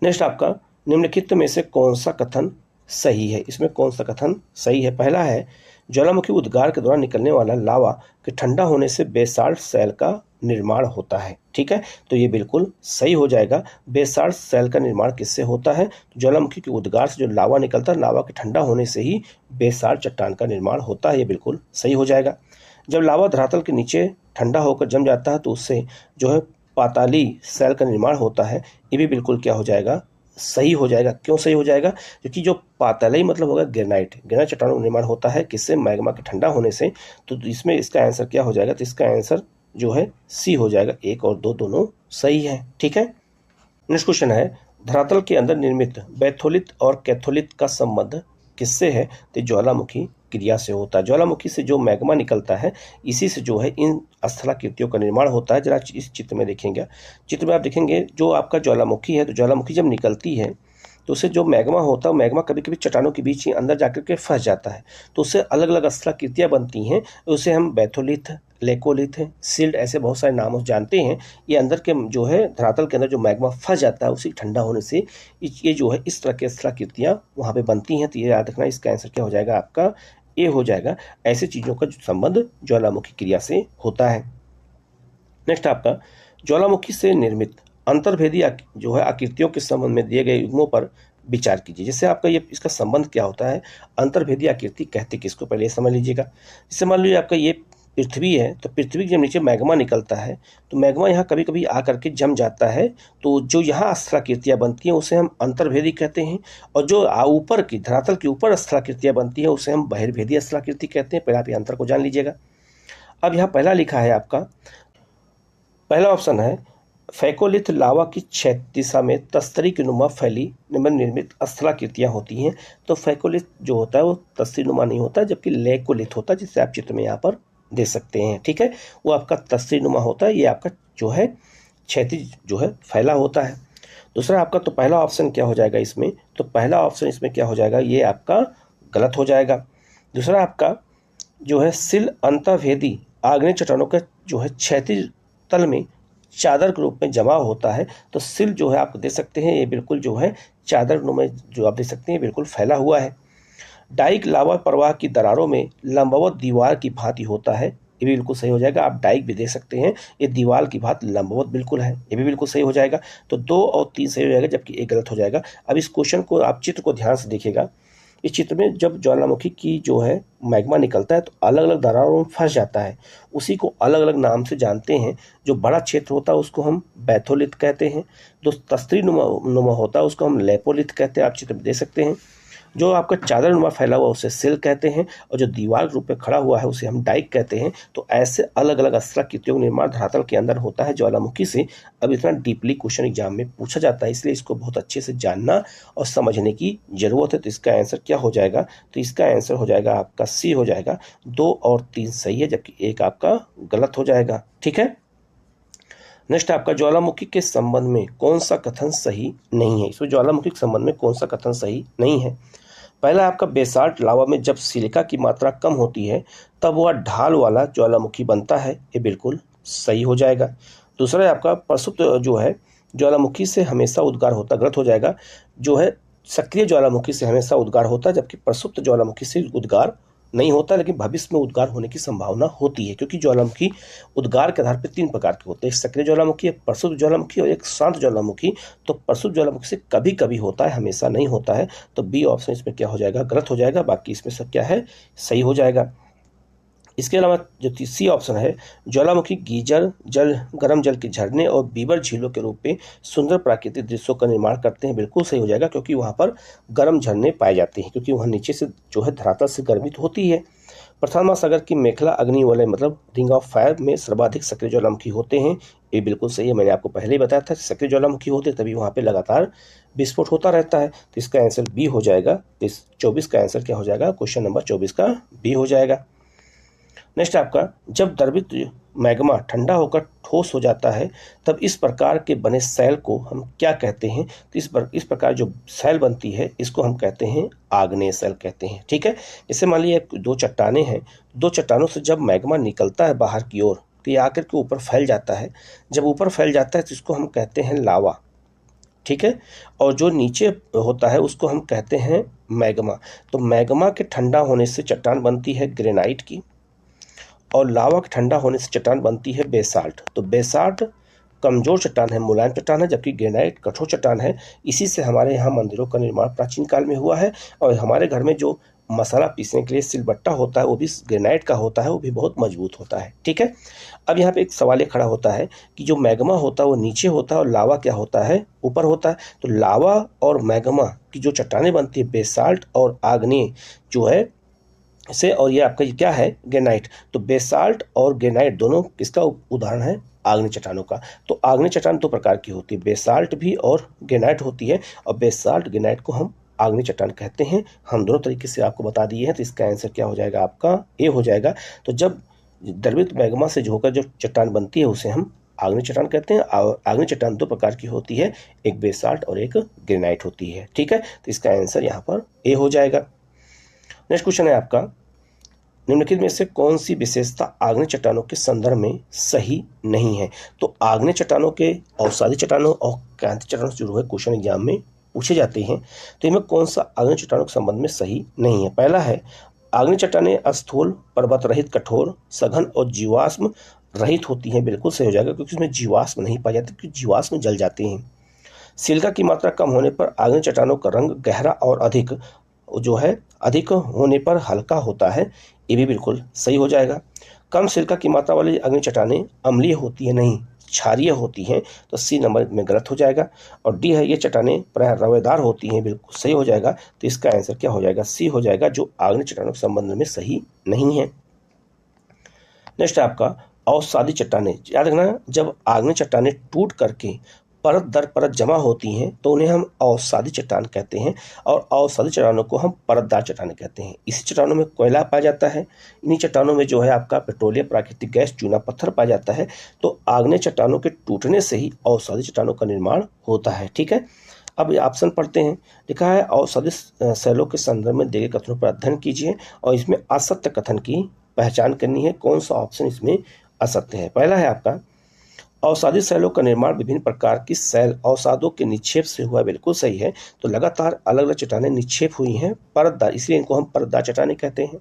नेक्स्ट आपका निम्नलिखित में से कौन सा कथन सही है, इसमें कौन सा कथन सही है। पहला है ज्वालामुखी उद्गार के दौरान निकलने वाला लावा के ठंडा होने से बेसाल्ट सेल का निर्माण होता है, ठीक है। तो ये बिल्कुल सही हो जाएगा। बेसाल्ट सेल का निर्माण किससे होता है, तो ज्वालामुखी के उद्गार से जो लावा निकलता है, लावा के ठंडा होने से ही बेसाल्ट चट्टान का निर्माण होता है, ये बिल्कुल सही हो जाएगा। जब लावा धरातल के नीचे ठंडा होकर जम जाता है तो उससे जो है पाताली सेल का निर्माण होता है, ये भी बिल्कुल क्या हो जाएगा, सही हो जाएगा। क्यों सही हो जाएगा, क्योंकि जो पाताली मतलब होगा ग्रेनाइट चट्टानों का निर्माण होता है किससे, मैग्मा के ठंडा होने से। तो इसमें इसका आंसर क्या हो जाएगा, तो इसका आंसर जो है सी हो जाएगा। 1 और 2 दोनों सही है, ठीक है। नेक्स्ट क्वेश्चन है धरातल के अंदर निर्मित बैथोलित और कैथोलित का संबंध किससे है, तो ज्वालामुखी क्रिया से होता है। ज्वालामुखी से जो मैग्मा निकलता है इसी से जो है इन स्थलाकृतियों का निर्माण होता है। जरा इस चित्र में देखेंगे, चित्र में आप देखेंगे जो आपका ज्वालामुखी है, तो ज्वालामुखी जब निकलती है तो उससे जो मैग्मा होता है, मैग्मा कभी कभी चट्टानों के बीच ही अंदर जाकर के फंस जाता है, तो उससे अलग अलग स्थलाकृतियाँ बनती हैं, उसे हम बैथोलिथ, लेकोलिथ, सील्ड, ऐसे बहुत सारे नामों से जानते हैं। ये अंदर के जो है धरातल के अंदर जो मैग्मा फंस जाता है उसी ठंडा होने से ये जो है इस तरह की स्थलाकृतियाँ वहाँ पे बनती हैं। तो ये याद रखना, इसका आंसर क्या हो जाएगा आपका, ए हो जाएगा। ऐसे चीज़ों का संबंध ज्वालामुखी क्रिया से होता है। नेक्स्ट आपका ज्वालामुखी से निर्मित अंतर्भेदी जो है आकृतियों के संबंध में दिए गए युग्मों पर विचार कीजिए। जैसे आपका ये इसका संबंध क्या होता है, अंतर्भेदी आकृति कहते किसको, पहले ये समझ लीजिएगा। जैसे मान लीजिए आपका ये पृथ्वी है, तो पृथ्वी के जब नीचे मैग्मा निकलता है तो मैग्मा यहाँ कभी कभी आ करके जम जाता है, तो जो यहाँ स्थलाकृतियाँ बनती हैं उसे हम अंतर्भेदी कहते हैं, और जो ऊपर की धरातल के ऊपर स्थलाकृतियाँ बनती हैं उसे हम बहिर्भेदी स्थलाकृति कहते हैं। पहले आप ये अंतर को जान लीजिएगा। अब यहाँ पहला लिखा है आपका, पहला ऑप्शन है फैकोलिथ लावा की क्षैतिज दिशा में तस्तरी की नुमा फैली निर्मित स्थलाकृतियाँ होती हैं। तो फैकोलिथ जो होता है वो तस्तरी नुमा नहीं होता, जबकि लेकोलिथ होता है, जिससे आप चित्र में यहाँ पर दे सकते हैं, ठीक है। वो आपका तस्तरी नुमा होता है, ये आपका जो है क्षैतिज जो है फैला होता है। दूसरा आपका, तो पहला ऑप्शन क्या हो जाएगा इसमें, तो पहला ऑप्शन इसमें क्या हो जाएगा, ये आपका गलत हो जाएगा। दूसरा आपका जो है सिल अंतर्भेदी आग्नेय चट्टानों का जो है क्षैतिज तल में चादर के रूप में जमा होता है। तो सिल जो है आप देख सकते हैं, ये बिल्कुल जो है चादर में जो आप देख सकते हैं बिल्कुल फैला हुआ है। डाइक लावा प्रवाह की दरारों में लंबवत दीवार की भांति होता है, ये भी बिल्कुल सही हो जाएगा। आप डाइक भी देख सकते हैं, ये दीवार की भांति लंबवत बिल्कुल है, ये भी बिल्कुल सही हो जाएगा। तो 2 और 3 सही हो जाएगा, जबकि 1 गलत हो जाएगा। अब इस क्वेश्चन को आप चित्र को ध्यान से देखिएगा। इस चित्र में जब ज्वालामुखी की जो है मैग्मा निकलता है तो अलग अलग दरारों में फंस जाता है, उसी को अलग अलग नाम से जानते हैं। जो बड़ा क्षेत्र होता है उसको हम बैथोलिथ कहते हैं, जो तस्तरी नुमा होता है उसको हम लेपोलिथ कहते हैं, आप चित्र में देख सकते हैं। जो आपका चादर नुमा फैला हुआ उसे सिल कहते हैं, और जो दीवार के रूप में खड़ा हुआ है उसे हम डाइक कहते हैं। तो ऐसे अलग अलग अस्त्राकृतियों का निर्माण धरातल के अंदर होता है ज्वालामुखी से। अब इतना डीपली क्वेश्चन एग्जाम में पूछा जाता है, इसलिए इसको बहुत अच्छे से जानना और समझने की जरूरत है। तो इसका आंसर क्या हो जाएगा? तो इसका आंसर हो जाएगा आपका सी हो जाएगा। 2 और 3 सही है, जबकि 1 आपका गलत हो जाएगा। ठीक है, नेक्स्ट आपका ज्वालामुखी के संबंध में कौन सा कथन सही नहीं है। इसमें ज्वालामुखी के संबंध में कौन सा कथन सही नहीं है? पहला आपका बेसाल्ट लावा में जब सिलिका की मात्रा कम होती है तब वह ढाल वाला ज्वालामुखी बनता है, ये बिल्कुल सही हो जाएगा। दूसरा है आपका प्रसुप्त जो है ज्वालामुखी से हमेशा उद्गार होता, गलत हो जाएगा। जो है सक्रिय ज्वालामुखी से हमेशा उद्गार होता है, जबकि प्रसुप्त ज्वालामुखी से उद्गार नहीं होता, लेकिन भविष्य में उद्गार होने की संभावना होती है, क्योंकि ज्वालामुखी उद्गार के आधार पर 3 प्रकार के होते हैं, एक सक्रिय ज्वालामुखी, एक प्रसुप्त ज्वालामुखी और एक शांत ज्वालामुखी। तो प्रसुप्त ज्वालामुखी से कभी कभी होता है, हमेशा नहीं होता है। तो बी ऑप्शन इसमें क्या हो जाएगा? गलत हो जाएगा। बाकी इसमें सब क्या है? सही हो जाएगा। इसके अलावा जो सी ऑप्शन है, ज्वालामुखी गीजर जल, गर्म जल के झरने और बीबर झीलों के रूप में सुंदर प्राकृतिक दृश्यों का निर्माण करते हैं, बिल्कुल सही हो जाएगा, क्योंकि वहाँ पर गर्म झरने पाए जाते हैं, क्योंकि वहाँ नीचे से जो है धरातल से गर्मी तो होती है। प्रथम महासागर की मेखला अग्नि वलय मतलब रिंग ऑफ फायर में सर्वाधिक सक्रिय ज्वालामुखी होते हैं, ये बिल्कुल सही है। मैंने आपको पहले ही बताया था, सक्रिय ज्वालामुखी होते तभी वहाँ पे लगातार विस्फोट होता रहता है। तो इसका आंसर बी हो जाएगा। इस 24 का आंसर क्या हो जाएगा? क्वेश्चन नंबर 24 का बी हो जाएगा। नेक्स्ट आपका, जब द्रवित मैग्मा ठंडा होकर ठोस हो जाता है तब इस प्रकार के बने सेल को हम क्या कहते हैं? तो इस प्रकार जो सेल बनती है इसको हम कहते हैं आग्नेय सेल कहते हैं। ठीक है, जैसे मान लीजिए 2 चट्टानें हैं, 2 चट्टानों से जब मैग्मा निकलता है बाहर की ओर तो ये आकर के ऊपर फैल जाता है। जब ऊपर फैल जाता है तो इसको हम कहते हैं लावा। ठीक है, और जो नीचे होता है उसको हम कहते हैं मैग्मा। तो मैग्मा के ठंडा होने से चट्टान बनती है ग्रेनाइट की, और लावा के ठंडा होने से चट्टान बनती है बेसाल्ट। तो बेसाल्ट कमजोर चट्टान है, मुलायम चट्टान है, जबकि ग्रेनाइट कठोर चट्टान है। इसी से हमारे यहाँ मंदिरों का निर्माण प्राचीन काल में हुआ है, और हमारे घर में जो मसाला पीसने के लिए सिलबट्टा होता है वो भी ग्रेनाइट का होता है, वो भी बहुत मजबूत होता है। ठीक है, अब यहाँ पे एक सवाल ये खड़ा होता है कि जो मैग्मा होता है वो नीचे होता है और लावा क्या होता है? ऊपर होता है। तो लावा और मैग्मा की जो चट्टानें बनती है बेसाल्ट और आग्नेय जो है से, और ये आपका क्या है? ग्रेनाइट। तो बेसाल्ट और ग्रेनाइट दोनों किसका उदाहरण है? आग्नेय चट्टानों का। तो आग्नेय चट्टान 2 प्रकार की होती है, बेसाल्ट भी और ग्रेनाइट होती है, और बेसाल्ट ग्रेनाइट को हम आग्नेय चट्टान कहते हैं। हम दोनों तरीके से आपको बता दिए हैं। तो इसका आंसर क्या हो जाएगा? आपका ए हो जाएगा। तो जब द्रवित मैग्मा से होकर जो चट्टान बनती है उसे हम आग्नेय चट्टान कहते हैं। आग्नेय चट्टान 2 प्रकार की होती है, एक बेसाल्ट और एक ग्रेनाइट होती है। ठीक है, तो इसका आंसर यहाँ पर ए हो जाएगा। नेक्स्ट क्वेश्चन है आपका, निम्नलिखित में से कौन सी विशेषता आग्नेय चट्टानों के संदर्भ में सही नहीं है? तो आग्नेय चट्टानों के अवसादी चट्टानों और क्रांति चट्टानों से जुड़े क्वेश्चन एग्जाम में पूछे जाते हैं। तो इनमें कौन सा आग्नेय चट्टानों के संबंध में सही नहीं है? पहला है, आग्नेय चट्टानें स्थूल, पर्वत रहित, कठोर, सघन और जीवाश्म रहित होती हैं, बिल्कुल सही हो जाएगा, क्योंकि इसमें जीवाश्म नहीं पाए जाते, क्योंकि जीवाश्म जल जाते हैं। सिलिका की मात्रा कम होने पर आग्नेय चट्टानों का रंग गहरा और अधिक होने पर हल्का होता है, ये भी बिल्कुल सही हो जाएगा। कम सिलिका की मात्रा वाली अग्नि चट्टानें अम्लीय होती है, नहीं क्षारीय होती हैं, तो सी नंबर में गलत हो जाएगा। और डी है, ये चट्टानें प्राय रवेदार होती हैं, बिल्कुल सही हो जाएगा। तो इसका आंसर क्या हो जाएगा? सी हो जाएगा, जो आग्नेय चट्टानों के संबंध में सही नहीं है। नेक्स्ट आपका अवसादी चट्टानें, याद रखना, जब आग्नेय चट्टानें टूट करके परत दर परत जमा होती हैं तो उन्हें हम अवसादी चट्टान कहते हैं, और अवसादी चट्टानों को हम परतदार चट्टानें कहते हैं। इसी चट्टानों में कोयला पाया जाता है, इन्हीं चट्टानों में जो है आपका पेट्रोलियम, प्राकृतिक गैस, चूना पत्थर पाया जाता है। तो आग्नेय चट्टानों के टूटने से ही अवसादी चट्टानों का निर्माण होता है। ठीक है, अब ऑप्शन पढ़ते हैं। लिखा है, अवसादी शैलों के संदर्भ में दिए गए कथनों पर अध्ययन कीजिए और इसमें असत्य कथन की पहचान करनी है। कौन सा ऑप्शन इसमें असत्य है? पहला है आपका, अवसादी शैलों का निर्माण विभिन्न प्रकार की शैल अवसादों के निक्षेप से हुआ, बिल्कुल सही है। तो लगातार अलग अलग चट्टानें निक्षेप हुई हैं परतदार, इसलिए इनको हम परतदार चट्टानें कहते हैं।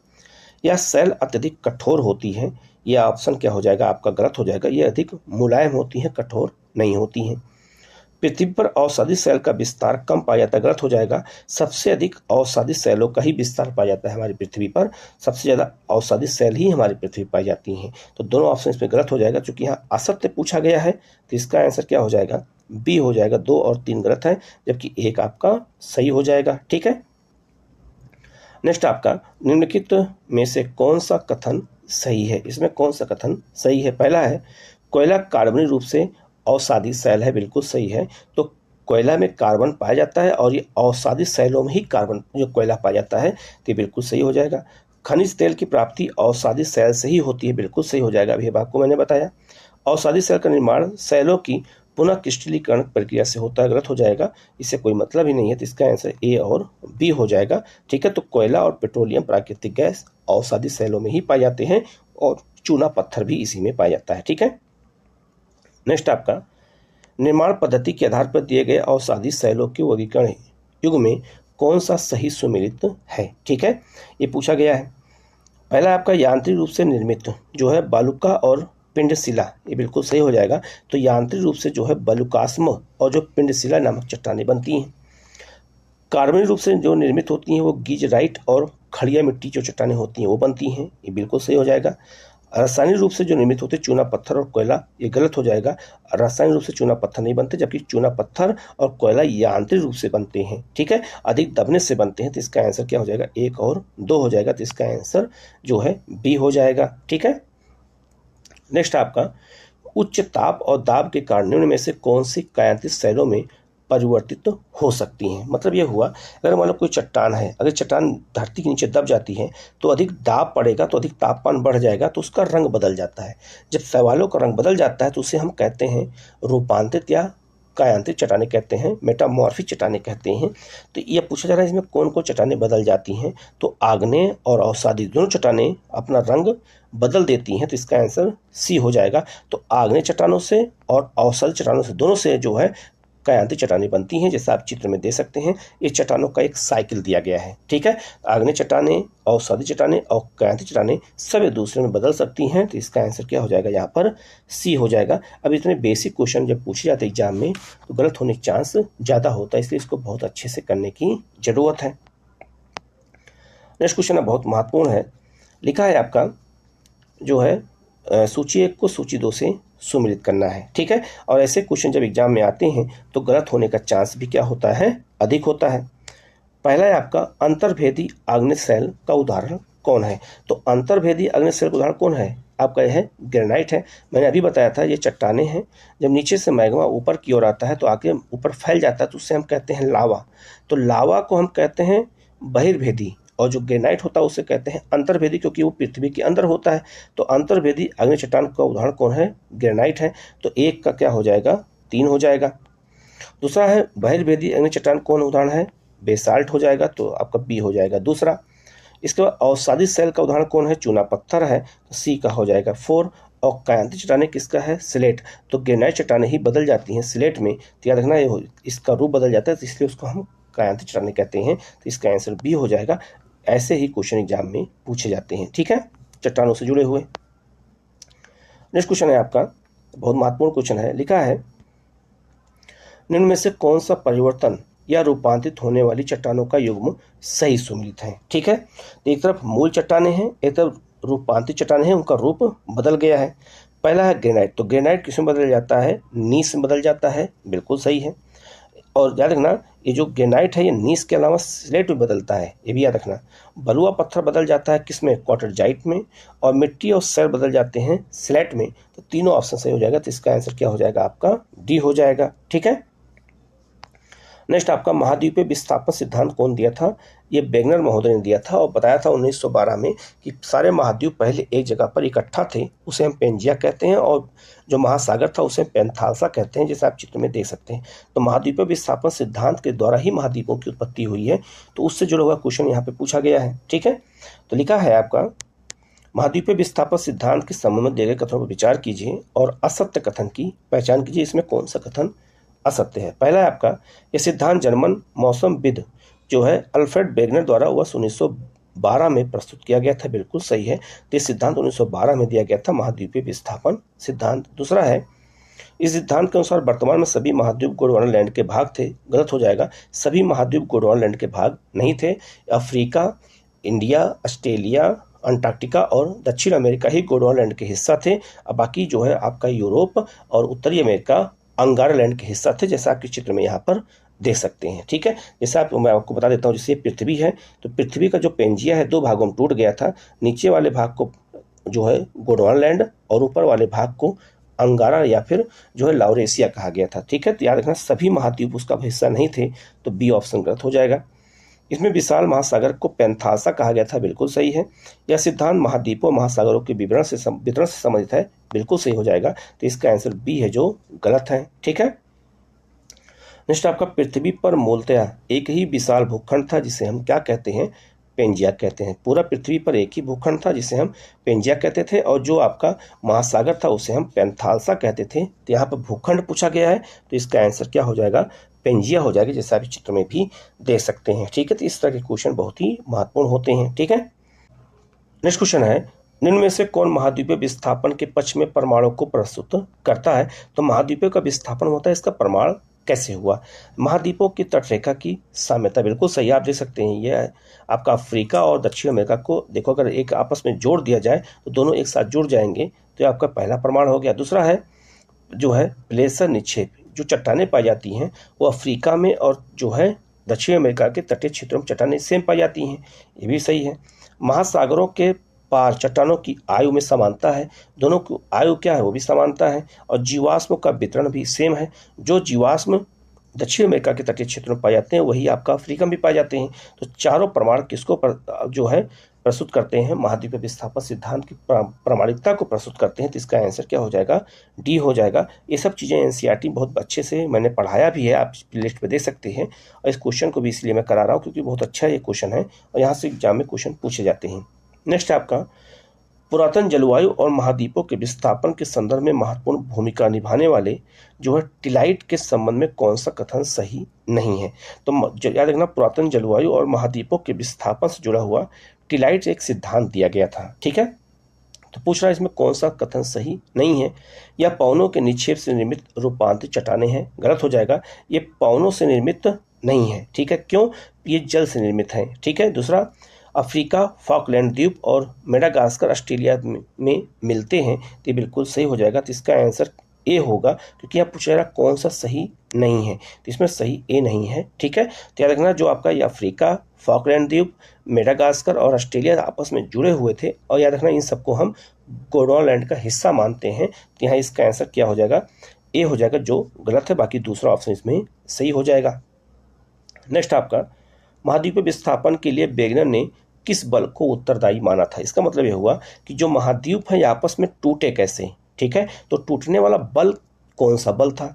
या सेल अत्यधिक कठोर होती हैं। यह ऑप्शन क्या हो जाएगा आपका गलत हो जाएगा, ये अधिक मुलायम होती हैं, कठोर नहीं होती हैं। पृथ्वी पर औषधि सेल का विस्तार कम पाया जाता है, गलत हो जाएगा। सबसे अधिक औषधि सेलों का ही विस्तार पाया जाता है हमारी पृथ्वी पर, सबसे ज़्यादा औषधि सेल ही हमारी पृथ्वी पर पाई जाती हैं। तो दोनों ऑप्शन इसमें गलत हो जाएगा, क्योंकि यहाँ असत्य पूछा गया है, तो इसका आंसर क्या हो जाएगा, बी हो जाएगा। 2 और 3 गलत है, जबकि 1 आपका सही हो जाएगा। ठीक है, नेक्स्ट आपका निम्नलिखित में से कौन सा कथन सही है। इसमें कौन सा कथन सही है। पहला है कोयला कार्बनिक रूप से अवसादी सेल है, बिल्कुल सही है। तो कोयला में कार्बन पाया जाता है और ये अवसादी सेलों में ही कार्बन जो कोयला पाया जाता है, तो ये बिल्कुल सही हो जाएगा। खनिज तेल की प्राप्ति अवसादी सेल से ही होती है, बिल्कुल सही हो जाएगा, अभी आपको मैंने बताया। अवसादी सेल का निर्माण सेलों की पुनः क्रिस्टलीकरण प्रक्रिया से होता है, गलत हो जाएगा, इससे कोई मतलब ही नहीं है, तो इसका आंसर ए और बी हो जाएगा। ठीक है, तो कोयला और पेट्रोलियम प्राकृतिक गैस अवसादी सेलों में ही पाए जाते हैं और चूना पत्थर भी इसी में पाया जाता है। ठीक है, नेक्स्ट आपका निर्माण पद्धति के आधार पर दिए गए अवसादी सेलों के वर्गीकरण युग में कौन सा सही सुमेलित है। ठीक है, ये पूछा गया है। पहला आपका यांत्रिक रूप से निर्मित जो है बालुका और पिंडशिला, ये बिल्कुल सही हो जाएगा। तो यांत्रिक रूप से जो है बलुकास्म और जो पिंडशिला नामक चट्टानें बनती हैं। कार्बनिक रूप से जो निर्मित होती हैं वो गीजराइट और खड़िया मिट्टी जो चट्टानें होती हैं वो बनती हैं, ये बिल्कुल सही हो जाएगा। रासायनिक रूप से जो निर्मित होते हैं चूना पत्थर और कोयला, ये गलत हो जाएगा। रासायनिक रूप से चूना पत्थर नहीं बनते, जबकि चूना पत्थर और कोयला यांत्रिक रूप से बनते हैं। ठीक है, अधिक दबने से बनते हैं, तो इसका आंसर क्या हो जाएगा, 1 और 2 हो जाएगा, तो इसका आंसर जो है बी हो जाएगा। ठीक है, नेक्स्ट आपका उच्च ताप और दाब के कारण निम्न में से कौन सी कायांतित सेलों में परिवर्तित हो सकती हैं। मतलब ये हुआ, अगर मान लो कोई चट्टान है, अगर चट्टान धरती के नीचे दब जाती है तो अधिक दाब पड़ेगा, तो अधिक तापमान बढ़ जाएगा, तो उसका रंग बदल जाता है। जब शैवालों का रंग बदल जाता है तो उसे हम कहते हैं रूपांतरित या कायांतित चट्टानें कहते हैं, मेटामॉर्फिक चट्टानें कहते हैं। तो ये पूछा जा रहा है इसमें कौन कौन चट्टानें बदल जाती हैं। तो आग्नेय और अवसादी दोनों चट्टानें अपना रंग बदल देती हैं, तो इसका आंसर सी हो जाएगा। तो आग्नेय चट्टानों से और अवसादी चट्टानों से दोनों से जो है कायांतित चट्टानें बनती हैं, जैसा आप चित्र में दे सकते हैं। ये चट्टानों का एक साइकिल दिया गया है। ठीक है, आग्नेय चट्टानें, अवसादी चट्टानें और कायांतित चट्टानें सब एक दूसरे में बदल सकती हैं, तो इसका आंसर क्या हो जाएगा, यहाँ पर सी हो जाएगा। अब इतने बेसिक क्वेश्चन जब पूछे जाते हैं एग्जाम में तो गलत होने के चांस ज़्यादा होता है, इसलिए इसको बहुत अच्छे से करने की ज़रूरत है। नेक्स्ट क्वेश्चन बहुत महत्वपूर्ण है। लिखा है आपका जो है सूची 1 को सूची 2 से सुमेलित करना है। ठीक है, और ऐसे क्वेश्चन जब एग्जाम में आते हैं तो गलत होने का चांस भी क्या होता है, अधिक होता है। पहला है आपका अंतर्भेदी आग्नेय सेल का उदाहरण कौन है। तो अंतर्भेदी आग्नेय सेल का उदाहरण कौन है आपका, यह है ग्रेनाइट है। मैंने अभी बताया था ये चट्टानें हैं, जब नीचे से मैग्मा ऊपर की ओर आता है तो आगे ऊपर फैल जाता है, तो उससे हम कहते हैं लावा। तो लावा को हम कहते हैं बहिर्भेदी, और जो ग्रेनाइट होता है उसे कहते हैं अंतर्भेदी, क्योंकि वो पृथ्वी के अंदर होता है। तो अंतर्भेदी आग्नेय चट्टान का उदाहरण कौन है, ग्रेनाइट है। तो 1 का क्या हो जाएगा, 3 हो जाएगा। दूसरा है बहिर्भेदी आग्नेय चट्टान कौन उदाहरण है, बेसाल्ट हो जाएगा, तो आपका बी हो जाएगा दूसरा। इसके बाद अवसादी सेल का उदाहरण कौन है, चूना पत्थर है, तो सी का हो जाएगा 4। और कायांतित चट्टानें किसका है, स्लेट। तो ग्रेनाइट चट्टानें ही बदल जाती हैं स्लेट में, तो याद रखना इसका रूप बदल जाता है, तो इसलिए उसको हम कायांतित चट्टानें कहते हैं, तो इसका आंसर बी हो जाएगा। ऐसे ही क्वेश्चन एग्जाम में पूछे जाते हैं। ठीक है, चट्टानों से जुड़े हुए। नेक्स्ट क्वेश्चन है आपका बहुत महत्वपूर्ण क्वेश्चन है। लिखा है निम्न में से कौन सा परिवर्तन या रूपांतरित होने वाली चट्टानों का युग्म सही सुमेलित है। ठीक है, तो एक तरफ मूल चट्टानें हैं, एक तरफ रूपांतरित चट्टानें हैं, उनका रूप बदल गया है। पहला है ग्रेनाइट। तो ग्रेनाइट किस में बदल जाता है, नीस में बदल जाता है, बिल्कुल सही है। और याद रखना ये जो ग्रेनाइट है ये नीस के अलावा स्लेट में बदलता है, ये भी याद रखना। बलुआ पत्थर बदल जाता है किस में, क्वार्टरजाइट में। और मिट्टी और सेल बदल जाते हैं स्लेट में। तो तीनों ऑप्शन सही हो जाएगा, तो इसका आंसर क्या हो जाएगा आपका डी हो जाएगा। ठीक है, नेक्स्ट आपका महाद्वीपीय विस्थापन सिद्धांत कौन दिया था, ये वेगनर महोदय ने दिया था और बताया था 1912 में कि सारे महाद्वीप पहले एक जगह पर इकट्ठा थे, उसे हम पेंजिया कहते हैं, और जो महासागर था उसे पेंथालसा कहते हैं, जैसे आप चित्र में देख सकते हैं। तो महाद्वीपीय विस्थापन सिद्धांत के द्वारा ही महाद्वीपों की उत्पत्ति हुई है, तो उससे जुड़ा हुआ क्वेश्चन यहाँ पे पूछा गया है। ठीक है, तो लिखा है आपका महाद्वीपीय विस्थापन सिद्धांत के संबंध में दिए गए कथनों पर विचार कीजिए और असत्य कथन की पहचान कीजिए। इसमें कौन सा कथन असत्य है। पहला है आपका यह सिद्धांत जर्मन मौसमविद जो है अल्फ्रेड वेगनर द्वारा वर्ष 1912 में प्रस्तुत किया गया था, बिल्कुल सही है। तो ये सिद्धांत 1912 में दिया गया था, महाद्वीपीय विस्थापन सिद्धांत। दूसरा है, इस सिद्धांत के अनुसार वर्तमान में सभी महाद्वीप गोंडवाना लैंड के भाग थे। गलत हो जाएगा, सभी महाद्वीप गोंडवाना लैंड के भाग नहीं थे। अफ्रीका, इंडिया, ऑस्ट्रेलिया, अंटार्कटिका और दक्षिण अमेरिका ही गोंडवाना लैंड के हिस्सा थे। अब बाकी जो है आपका यूरोप और उत्तरी अमेरिका अंगारा लैंड के हिस्सा थे, जैसा आपके चित्र में यहाँ पर देख सकते हैं। ठीक है, जैसा मैं आपको बता देता हूँ, जैसे पृथ्वी है तो पृथ्वी का जो पेंजिया है 2 भागों में टूट गया था। नीचे वाले भाग को जो है गोंडवाना लैंड और ऊपर वाले भाग को अंगारा या फिर जो है लॉरेशिया कहा गया था। ठीक है, तो याद रखना सभी महाद्वीप उसका हिस्सा नहीं थे, तो बी ऑप्शन गलत हो जाएगा। इसमें विशाल महासागर को पैंथासा कहा गया था, बिल्कुल सही है। यह सिद्धांत महाद्वीपों महासागरों के वितरण से संबंधित है, बिल्कुल सही हो जाएगा। तो इसका आंसर बी है जो गलत है। ठीक है, नेक्स्ट आपका, पृथ्वी पर मूलतः एक ही विशाल भूखंड था जिसे हम क्या कहते हैं, पेंजिया कहते हैं। पूरा पृथ्वी पर एक ही भूखंड था जिसे हम पेंजिया कहते थे, और जो आपका महासागर था उसे हम पैंथालसा कहते थे। तो यहाँ पर भूखंड पूछा गया है, तो इसका आंसर क्या हो जाएगा, पेंजिया हो जाएगा, जैसा आप चित्र में भी देख सकते हैं। ठीक है, तो इस तरह के क्वेश्चन बहुत ही महत्वपूर्ण होते हैं। ठीक है, नेक्स्ट क्वेश्चन है, निम्न में से कौन महाद्वीपीय विस्थापन के पक्ष में परमाणु को प्रस्तुत करता है। तो महाद्वीपों का विस्थापन होता है, इसका प्रमाण कैसे हुआ। महाद्वीपों की तटरेखा की साम्यता, बिल्कुल सही, आप देख सकते हैं। यह आपका अफ्रीका और दक्षिण अमेरिका को देखो, अगर एक आपस में जोड़ दिया जाए तो दोनों एक साथ जुड़ जाएंगे, तो ये आपका पहला प्रमाण हो गया। दूसरा है जो है प्लेसर निक्षेप, जो चट्टानें पाई जाती हैं वो अफ्रीका में और जो है दक्षिण अमेरिका के तटीय क्षेत्रों में चट्टानें सेम पाई जाती हैं, ये भी सही है। महासागरों के पार चट्टानों की आयु में समानता है, दोनों की आयु क्या है वो भी समानता है, और जीवाश्म का वितरण भी सेम है। जो जीवाश्म दक्षिण अमेरिका के तटीय क्षेत्रों में पाए जाते हैं वही आपका अफ्रीका में भी पाए जाते हैं। तो चारों प्रमाण किसको जो है प्रस्तुत करते हैं, महाद्वीपीय विस्थापन सिद्धांत की प्रामाणिकता को प्रस्तुत करते हैं। तो इसका आंसर क्या हो जाएगा, डी हो जाएगा। ये सब चीज़ें एनसीईआरटी बहुत अच्छे से मैंने पढ़ाया भी है, आप लिस्ट पे देख सकते हैं। और इस क्वेश्चन को भी इसलिए मैं करा रहा हूँ क्योंकि बहुत अच्छा ये क्वेश्चन है और यहाँ से एग्जाम में क्वेश्चन पूछे जाते हैं। नेक्स्ट आपका, पुरातन जलवायु और महाद्वीपों के विस्थापन के संदर्भ में महत्वपूर्ण भूमिका निभाने वाले जो है टिलाइट के संबंध में कौन सा कथन सही नहीं है। तो याद रखना, पुरातन जलवायु और महाद्वीपों के विस्थापन से जुड़ा हुआ टिलाइट एक सिद्धांत दिया गया था। ठीक है, तो पूछ रहा है इसमें कौन सा कथन सही नहीं है। यह पवनों के निक्षेप से निर्मित रूपांतरित चट्टानें हैं, गलत हो जाएगा। ये पवनों से निर्मित नहीं है, ठीक है, क्यों, ये जल से निर्मित है। ठीक है, दूसरा, अफ्रीका, फॉकलैंड द्वीप और मेडागास्कर ऑस्ट्रेलिया में मिलते हैं, तो बिल्कुल सही हो जाएगा। तो इसका आंसर ए होगा, क्योंकि यहाँ पूछा जा रहा कौन सा सही नहीं है, तो इसमें सही ए नहीं है। ठीक है, तो याद रखना, जो आपका ये अफ्रीका, फॉकलैंड द्वीप, मेडागास्कर और ऑस्ट्रेलिया आपस में जुड़े हुए थे, और याद रखना इन सबको हम गोंडवाना लैंड का हिस्सा मानते हैं। तो यहाँ इसका आंसर क्या हो जाएगा, ए हो जाएगा, जो गलत है। बाकी दूसरा ऑप्शन इसमें सही हो जाएगा। नेक्स्ट आपका, महाद्वीपीय विस्थापन के लिए वेगनर ने किस बल को उत्तरदायी माना था। इसका मतलब यह हुआ कि जो महाद्वीप है आपस में टूटे कैसे। ठीक है, तो टूटने वाला बल कौन सा बल था।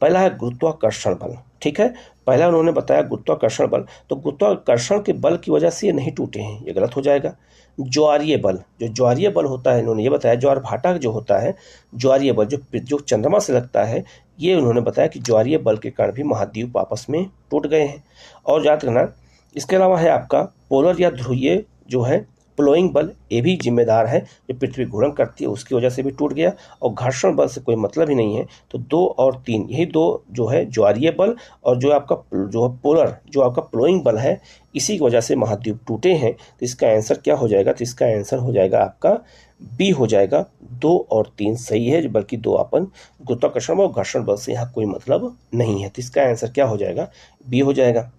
पहला है गुरुत्वाकर्षण बल। ठीक है, पहला उन्होंने बताया गुरुत्वाकर्षण बल, तो गुरुत्वाकर्षण के बल की वजह से ये नहीं टूटे हैं, ये गलत हो जाएगा। ज्वारीय बल, जो ज्वारीय बल होता है, इन्होंने ये बताया ज्वारभाटा जो होता है, ज्वारीय बल जो चंद्रमा से लगता है, ये उन्होंने बताया कि ज्वारीय बल के कारण भी महाद्वीप आपस में टूट गए हैं। और याद रखना, इसके अलावा है आपका पोलर या ध्रुवीय जो है प्लोइंग बल, ये भी जिम्मेदार है, जो पृथ्वी घूर्णन करती है उसकी वजह से भी टूट गया, और घर्षण बल से कोई मतलब ही नहीं है। तो 2 और 3 यही 2 जो है ज्वारीय बल और जो आपका जो है पोलर जो आपका प्लोइंग बल है, इसी की वजह से महाद्वीप टूटे हैं। तो इसका आंसर क्या हो जाएगा, तो इसका आंसर हो जाएगा आपका बी हो जाएगा। 2 और 3 सही है, बल्कि 2 अपन गुरुत्वाकर्षण और घर्षण बल से यहाँ कोई मतलब नहीं है। तो इसका आंसर क्या हो जाएगा, बी हो जाएगा।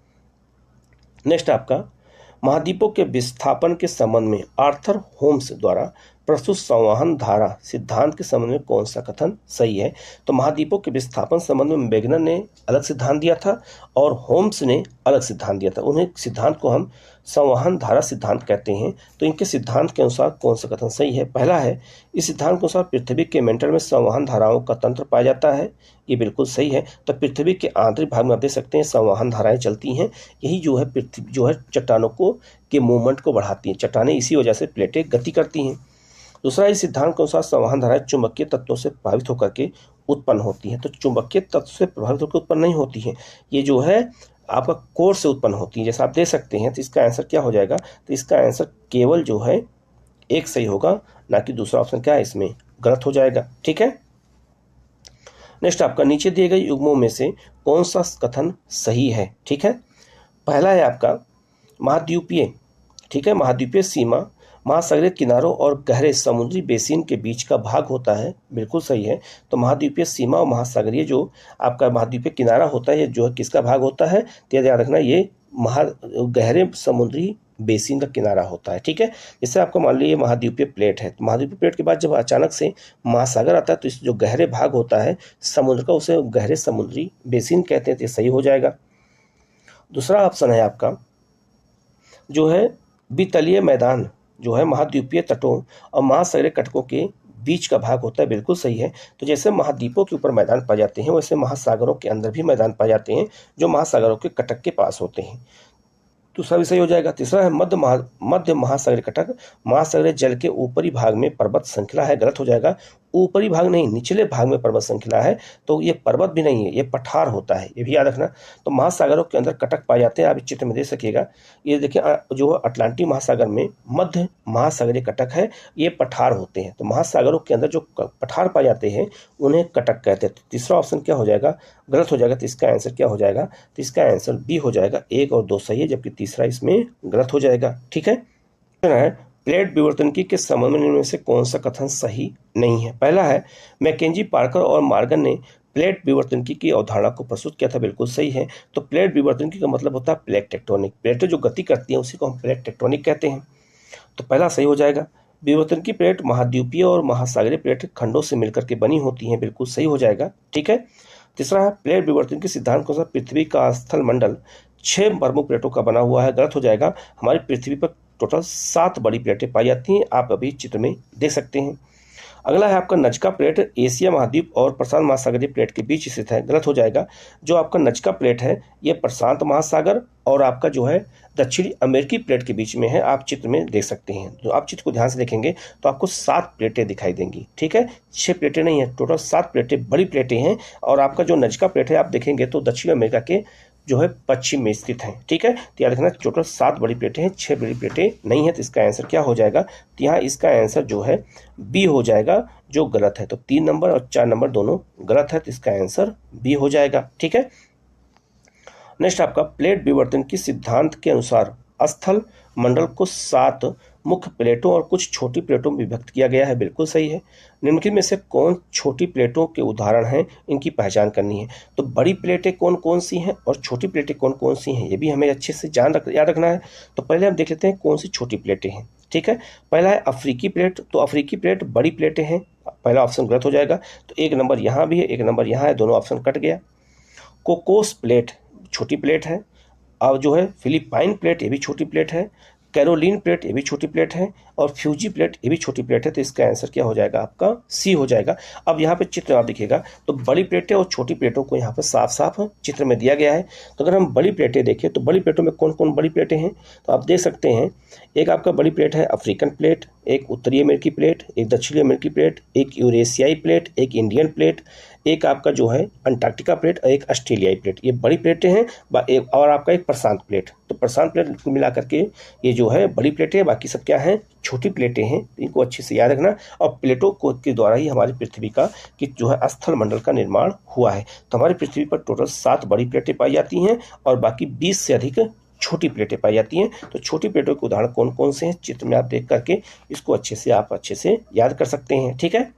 नेक्स्ट आपका, महाद्वीपों के विस्थापन के संबंध में आर्थर होम्स द्वारा प्रस्तुत संवहन धारा सिद्धांत के संबंध में कौन सा कथन सही है। तो महाद्वीपों के विस्थापन संबंध में वेगनर ने अलग सिद्धांत दिया था और होम्स ने अलग सिद्धांत दिया था। उन्हें सिद्धांत को हम संवहन धारा सिद्धांत कहते हैं। तो इनके सिद्धांत के अनुसार कौन सा कथन सही है। पहला है, इस सिद्धांत के अनुसार पृथ्वी के मेंटल में संवहन धाराओं का तंत्र पाया जाता है, ये बिल्कुल सही है। तो पृथ्वी के आंतरिक भाग में आप देख सकते हैं संवहन धाराएं चलती हैं, यही जो है पृथ्वी जो है चट्टानों को के मूवमेंट को बढ़ाती हैं, चट्टानें इसी वजह से प्लेटें गति करती हैं। दूसरा, इस सिद्धांत के अनुसार संवहन धाराएं चुंबकीय तत्वों से प्रभावित होकर के उत्पन्न होती हैं। तो चुंबकीय तत्व से प्रभावित होकर उत्पन्न नहीं होती हैं, ये जो है आपका कोर से उत्पन्न होती है, जैसा आप देख सकते हैं। तो इसका आंसर क्या हो जाएगा? तो इसका आंसर केवल जो है एक सही होगा, ना कि दूसरा ऑप्शन क्या है इसमें गलत हो जाएगा। ठीक है, नेक्स्ट आपका नीचे दिए गए युग्मों में से कौन सा कथन सही है? ठीक है, पहला है आपका महाद्वीपीय, ठीक है, महाद्वीपीय सीमा महासागरीय किनारों और गहरे समुद्री बेसिन के बीच का भाग होता है, बिल्कुल सही है। तो महाद्वीपीय सीमा और महासागरीय जो आपका महाद्वीपीय किनारा होता है, ये जो है किसका भाग होता है? तो याद रखना, ये गहरे समुद्री बेसिन का किनारा होता है। ठीक है, जैसे आपको मान लीजिए महाद्वीपीय प्लेट है, तो महाद्वीपीय प्लेट के बाद जब अचानक से महासागर आता है, तो इस जो गहरे भाग होता है समुद्र का, उसे गहरे समुद्री बेसिन कहते हैं। तो ये सही हो जाएगा। दूसरा ऑप्शन है आपका जो है वितलीय मैदान, जो है महाद्वीपीय तटों और महासागरीय कटकों के बीच का भाग होता है, बिल्कुल सही है। तो जैसे महाद्वीपों के ऊपर मैदान पाए जाते हैं, वैसे महासागरों के अंदर भी मैदान पाए जाते हैं जो महासागरों के कटक के पास होते हैं। दूसरा भी सही हो जाएगा। तीसरा है मध्य महासागरीय कटक महासागरीय जल के ऊपरी भाग में पर्वत श्रृंखला है, गलत हो जाएगा। ऊपरी भाग नहीं, निचले भाग में पर्वत श्रृंखला है, तो ये पर्वत भी नहीं है, ये पठार होता है, ये भी याद रखना। तो महासागरों के अंदर कटक पाए जाते हैं, आप इस चित्र में देख सकिएगा। ये देखिए जो अटलांटिक महासागर में मध्य महासागरीय कटक है, ये पठार होते हैं। तो महासागरों के अंदर जो पठार पाए जाते हैं उन्हें कटक कहते हैं। तो तीसरा ऑप्शन क्या हो जाएगा? गलत हो जाएगा। तो इसका आंसर क्या हो जाएगा? तो इसका आंसर बी हो जाएगा, 1 और 2 सही है, जबकि तीसरा इसमें गलत हो जाएगा। ठीक है, प्लेट विवर्तनिकी के संबंध में से कौन सा कथन सही नहीं है? पहला है मैकेंजी, पार्कर और मॉर्गन ने प्लेट विवर्तनिकी की अवधारणा को प्रस्तुत किया था, बिल्कुल सही है। तो प्लेट विवर्तनिकी का मतलब होता है प्लेट टेक्टोनिक, प्लेटें जो गति करती हैं उसी को हम प्लेट टेक्टोनिक कहते हैं। तो पहला सही हो जाएगा। विवर्तनिकी प्लेट महाद्वीपीय और महासागरीय प्लेट खंडों से मिलकर के बनी होती हैं, बिल्कुल सही हो जाएगा। ठीक है, तीसरा है प्लेट विवर्तनिकी सिद्धांत कौन सा? पृथ्वी का स्थल मंडल 6 प्रमुख प्लेटों का बना हुआ है, गलत हो जाएगा। हमारी पृथ्वी पर टोटल 7 बड़ी प्लेटें पाई जाती हैं, आप अभी चित्र में देख सकते हैं। अगला है आपका नजका प्लेट एशिया महाद्वीप और प्रशांत महासागरीय प्लेट के बीच स्थित है, गलत हो जाएगा। जो आपका नजका प्लेट है ये प्रशांत महासागर और आपका जो है दक्षिणी अमेरिकी प्लेट के बीच में है, आप चित्र में देख सकते हैं। तो आप चित्र को ध्यान से देखेंगे तो आपको 7 प्लेटें दिखाई देंगी। ठीक है, 6 प्लेटें नहीं है, टोटल 7 प्लेटें बड़ी प्लेटें हैं। और आपका जो नजका प्लेट है आप देखेंगे तो दक्षिण अमेरिका के जो है पश्चिम में स्थित है। ठीक है, तो याद रखना टोटल 7 बड़ी प्लेटें हैं, 6 बड़ी प्लेटें नहीं है। तो इसका आंसर क्या हो जाएगा? तो यहाँ इसका आंसर जो है बी हो जाएगा, जो गलत है। तो 3 नंबर और 4 नंबर दोनों गलत है, तो इसका आंसर बी हो जाएगा। ठीक है, नेक्स्ट आपका प्लेट विवर्तन की सिद्धांत के अनुसार स्थल मंडल को 7 मुख्य प्लेटों और कुछ छोटी प्लेटों में विभक्त किया गया है, बिल्कुल सही है। निम्नलिखित में से कौन छोटी प्लेटों के उदाहरण हैं, इनकी पहचान करनी है। तो बड़ी प्लेटें कौन कौन सी हैं और छोटी प्लेटें कौन कौन सी हैं, ये भी हमें अच्छे से याद रखना है। तो पहले हम देख लेते हैं कौन सी छोटी प्लेटें हैं। ठीक है, पहला है अफ्रीकी प्लेट। तो अफ्रीकी प्लेट बड़ी प्लेटें हैं, पहला ऑप्शन गलत हो जाएगा। तो 1 नंबर यहाँ भी है, 1 नंबर यहाँ है, दोनों ऑप्शन कट गया। कोकोस प्लेट छोटी प्लेट है। अब जो है फिलिपाइन प्लेट, ये भी छोटी प्लेट है। कैरोलिन प्लेट, ये भी छोटी प्लेट है। और फ्यूजी प्लेट, ये भी छोटी प्लेट है। तो इसका आंसर क्या हो जाएगा? आपका सी हो जाएगा। अब यहाँ पे चित्र आप देखिएगा तो बड़ी प्लेटें और छोटी प्लेटों को यहाँ पर साफ साफ चित्र में दिया गया है। तो अगर हम बड़ी प्लेटें देखें तो बड़ी प्लेटों में कौन कौन बड़ी प्लेटें हैं, तो आप देख सकते हैं। एक आपका बड़ी प्लेट है अफ्रीकन प्लेट, एक उत्तरी अमेरिकी प्लेट, एक दक्षिणी अमेरिकी प्लेट, एक यूरेशियाई प्लेट, एक इंडियन प्लेट, एक आपका जो है अंटार्कटिका प्लेट और एक ऑस्ट्रेलियाई प्लेट। ये बड़ी प्लेटें हैं। और आपका एक प्रशांत प्लेट। तो प्रशांत प्लेट को मिला करके ये जो है बड़ी प्लेटें हैं, बाकी सब क्या हैं? छोटी प्लेटें हैं। इनको अच्छे से याद रखना। और प्लेटों को के द्वारा ही हमारी पृथ्वी का कि जो है स्थल मंडल का निर्माण हुआ है। तो हमारी पृथ्वी पर टोटल 7 बड़ी प्लेटें पाई जाती हैं और बाकी 20 से अधिक छोटी प्लेटें पाई जाती हैं। तो छोटी प्लेटों के उदाहरण कौन कौन से हैं, चित्र में आप देख करके इसको आप अच्छे से याद कर सकते हैं। ठीक है,